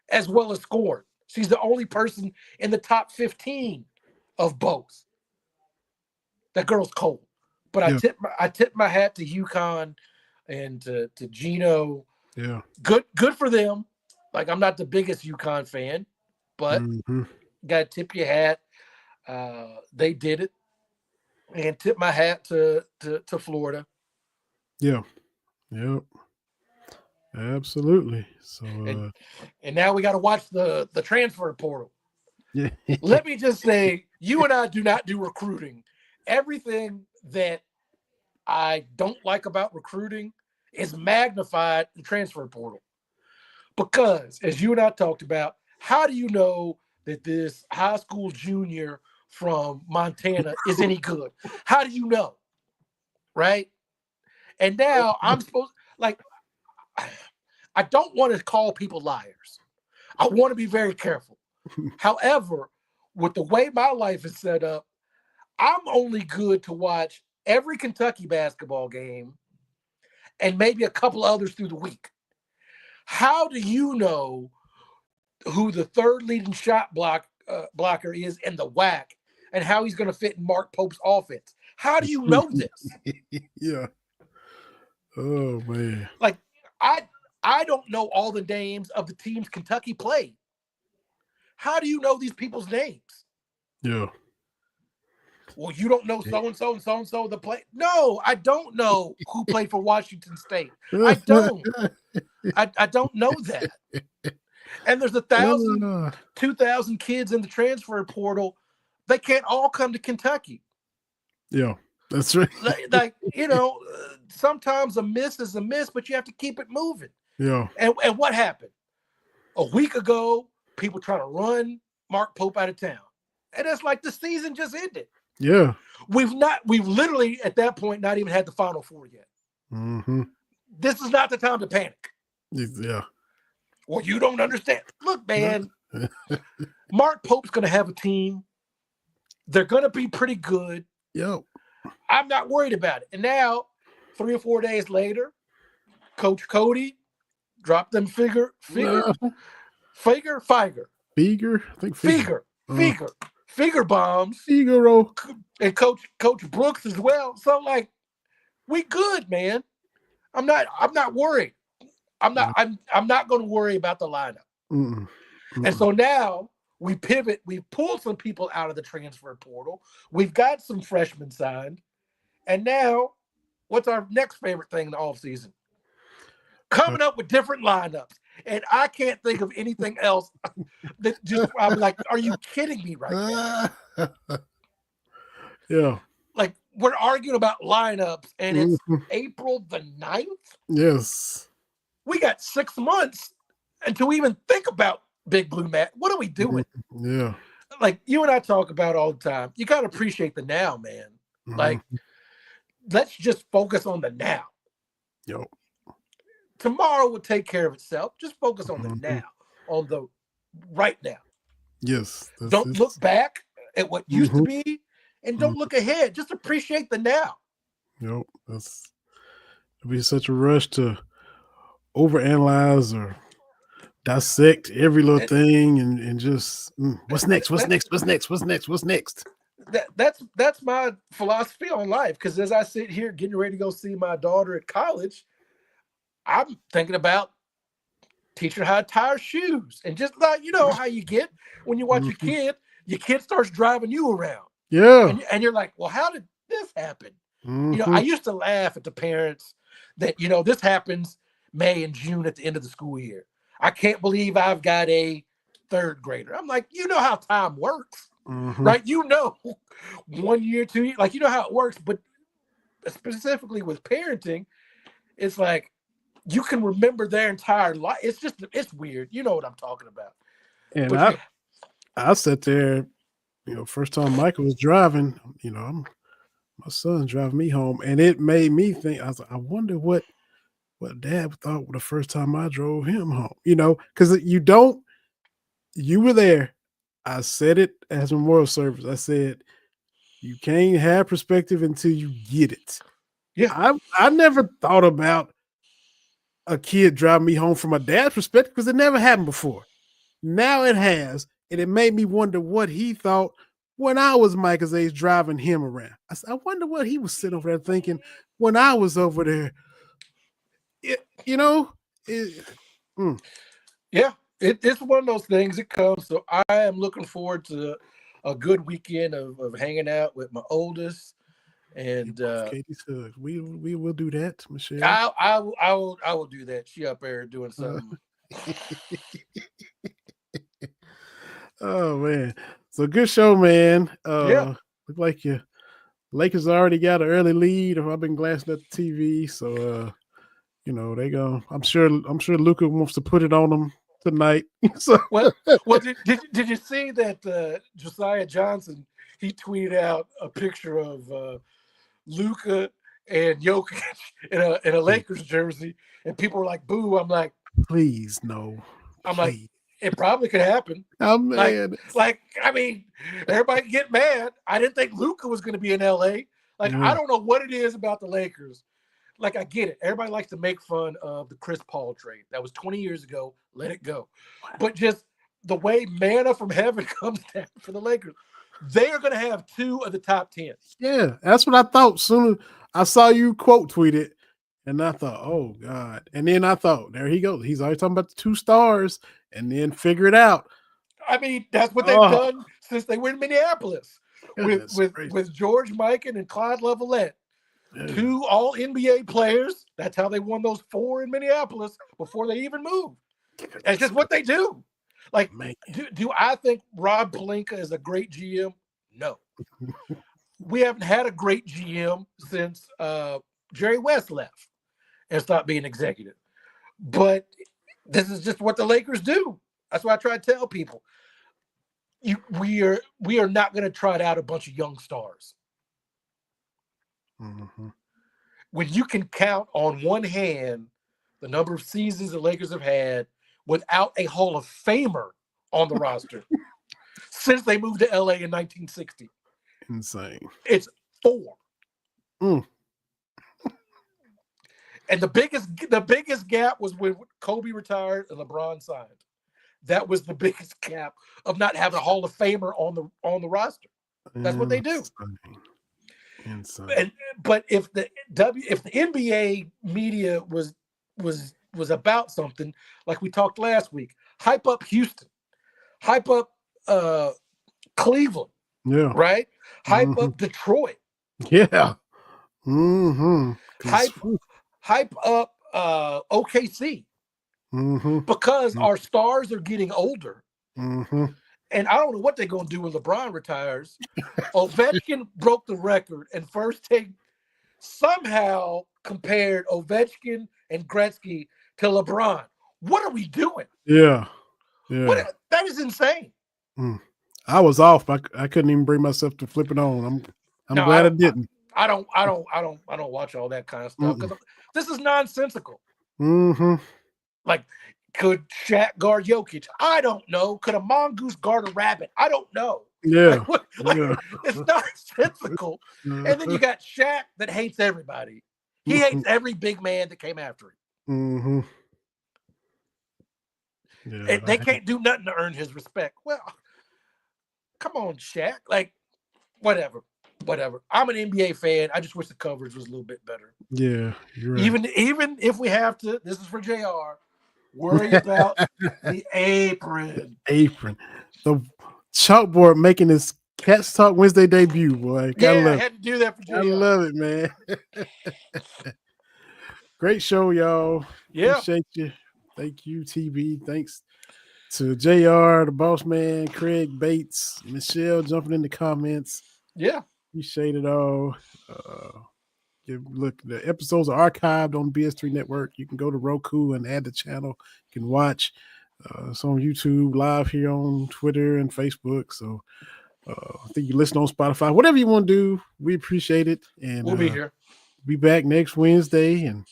as well as scored. She's the only person in the top 15 of both. That girl's cold. But I tip my hat to UConn and to Gino. Yeah. Good for them. Like I'm not the biggest UConn fan, but gotta tip your hat. They did it. And tip my hat to Florida. Yeah. Yep. Absolutely. So and now we got to watch the transfer portal. Yeah. Let me just say, you and I do not do recruiting. Everything that I don't like about recruiting is magnified in transfer portal. Because, as you and I talked about, how do you know that this high school junior from Montana is any good? How do you know? Right? And now I'm supposed, like, I don't want to call people liars. I want to be very careful. However, with the way my life is set up, I'm only good to watch every Kentucky basketball game and maybe a couple others through the week. How do you know who the third leading shot blocker is in the WAC and how he's going to fit in Mark Pope's offense? How do you know this? Yeah. Oh, man. Like, I don't know all the names of the teams Kentucky played. How do you know these people's names? Yeah. Well, you don't know so-and-so and so-and-so the play. No, I don't know who played for Washington State. I don't. I don't know that. And there's 1,000, 2,000 kids in the transfer portal. They can't all come to Kentucky. Yeah, that's right. Like, you know, sometimes a miss is a miss, but you have to keep it moving. Yeah. And what happened? A week ago, people trying to run Mark Pope out of town. And it's like the season just ended. Yeah. We've literally at that point not even had the Final Four yet. Mm-hmm. This is not the time to panic. Yeah. Well, you don't understand. Look, man, Mark Pope's going to have a team. They're going to be pretty good. Yep. I'm not worried about it. And now, 3 or 4 days later, Coach Cody dropped them Figure. Figure bombs. Figaro. And Coach Brooks as well. So like, we good, man. I'm not worried. I'm not going to worry about the lineup. Mm-mm. And so now we pivot. We've pulled some people out of the transfer portal. We've got some freshmen signed. And now, what's our next favorite thing in the offseason? Coming up with different lineups. And I can't think of anything else that just, I'm like, are you kidding me right now? Yeah. Like, we're arguing about lineups, and it's April the 9th? Yes. We got 6 months until we even think about Big Blue Mat. What are we doing? Yeah. like you and I talk about all the time. You got to appreciate the now, man. Mhm. Like, let's just focus on the now. Yo. Tomorrow will take care of itself. Just focus on the Mhm. now, on the right now. Yes. Don't look back at what used to Mhm. be, and don't look ahead. Just appreciate the now. Yep. It'd be such a rush to overanalyze or dissect every little thing and just what's next? That's my philosophy on life. Because as I sit here getting ready to go see my daughter at college, I'm thinking about teaching her how to tie her shoes. And just like, you know how you get when you watch your kid starts driving you around. Yeah. And you're like, well, how did this happen? You know, I used to laugh at the parents that, you know, this happens May and June at the end of the school year. I can't believe I've got a third grader. I'm like, you know how time works, right? You know, 1 year, 2 years, like, you know how it works. But specifically with parenting, it's like you can remember their entire life. It's weird. You know what I'm talking about. And But I sat there, you know, first time Michael was driving, you know, my son's driving me home, and it made me think. I was like, I wonder what Dad thought the first time I drove him home. You know, because you were there. I said it as memorial service. I said, you can't have perspective until you get it. Yeah. I never thought about a kid driving me home from a dad's perspective because it never happened before. Now it has, and it made me wonder what he thought when I was Michael's age driving him around. I wonder what he was sitting over there thinking when I was over there. Yeah, it's one of those things. It comes. So I am looking forward to a good weekend of hanging out with my oldest, and Katie's hugs. We will do that, Michelle. I will do that. She up there doing something. Oh man, so good show, man. Yeah. Look like you Lakers already got an early lead. I've been glancing at the TV, so you know they go. I'm sure Luka wants to put it on them tonight. So well, did you see that Josiah Johnson? He tweeted out a picture of Luka and Jokic in a Lakers jersey, and people were like, "Boo!" I'm like, please no. I'm like, it probably could happen. Oh man, like I mean, everybody get mad. I didn't think Luka was going to be in LA. Like I don't know what it is about the Lakers. Like I get it. Everybody likes to make fun of the Chris Paul trade. That was 20 years ago. Let it go. But just the way manna from heaven comes down for the Lakers, they are going to have 2 of the top 10. Yeah, that's what I thought. Soon as I saw you quote tweet it, and I thought, oh God. And then I thought, there he goes. He's always talking about the 2 stars, and then figure it out. I mean, that's what they've done since they were in Minneapolis with George Mikan and Clyde Levalette. 2 all NBA players. That's how they won those 4 in Minneapolis before they even moved. It's just what they do. Like, do I think Rob Pelinka is a great GM? No. We haven't had a great GM since Jerry West left and stopped being executive. But this is just what the Lakers do. That's why I try to tell people. We are not going to trot out a bunch of young stars. When you can count on one hand the number of seasons the Lakers have had without a Hall of Famer on the roster since they moved to LA in 1960. Insane. It's 4. And the biggest gap was when Kobe retired and LeBron signed. That was the biggest gap of not having a Hall of Famer on the roster. That's what they do. Insane. But if the NBA media was about something, like we talked last week, hype up Houston, hype up Cleveland, right? Hype up Detroit, hype up OKC, because our stars are getting older. And I don't know what they're going to do when LeBron retires. Ovechkin broke the record, and First Take somehow compared Ovechkin and Gretzky to LeBron. What are we doing? Yeah. That is insane. I was off. I couldn't even bring myself to flip it on. I'm glad I didn't. I don't watch all that kind of stuff because this is nonsensical. Mm-hmm. Like, could Shaq guard Jokic? I don't know. Could a mongoose guard a rabbit? I don't know. Yeah. It's nonsensical. And then you got Shaq that hates everybody. He hates every big man that came after him. Mm-hmm. Yeah, they can't do nothing to earn his respect. Well, come on, Shaq. Like, whatever. I'm an NBA fan. I just wish the coverage was a little bit better. Yeah, you're right. Even if we have to, this is for JR, worry about the apron. The chalkboard making his Cats Talk Wednesday debut, boy. I had to do that for JR. I love it, man. Great show, y'all. Yeah. Appreciate you. Thank you, TB. Thanks to JR, the boss man, Craig Bates, Michelle jumping in the comments. Yeah. Appreciate it all. Look, the episodes are archived on BS3 Network. You can go to Roku and add the channel. You can watch. It's on YouTube, live here on Twitter and Facebook. So I think you listen on Spotify. Whatever you want to do, we appreciate it. And we'll be here. Be back next Wednesday. And,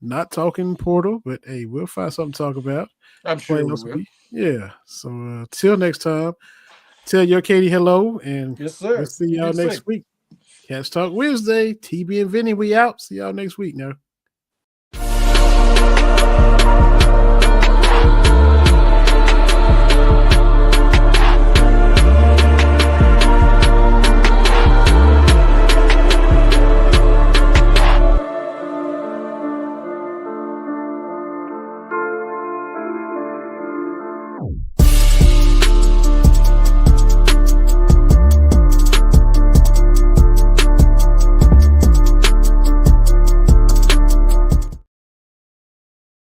not talking Portal, but hey, we'll find something to talk about. I'm sure we will. Yeah. So till next time, tell your Katie hello. And yes, sir. We'll see y'all next week. Cats Talk Wednesday. TB and Vinny, we out. See y'all next week now.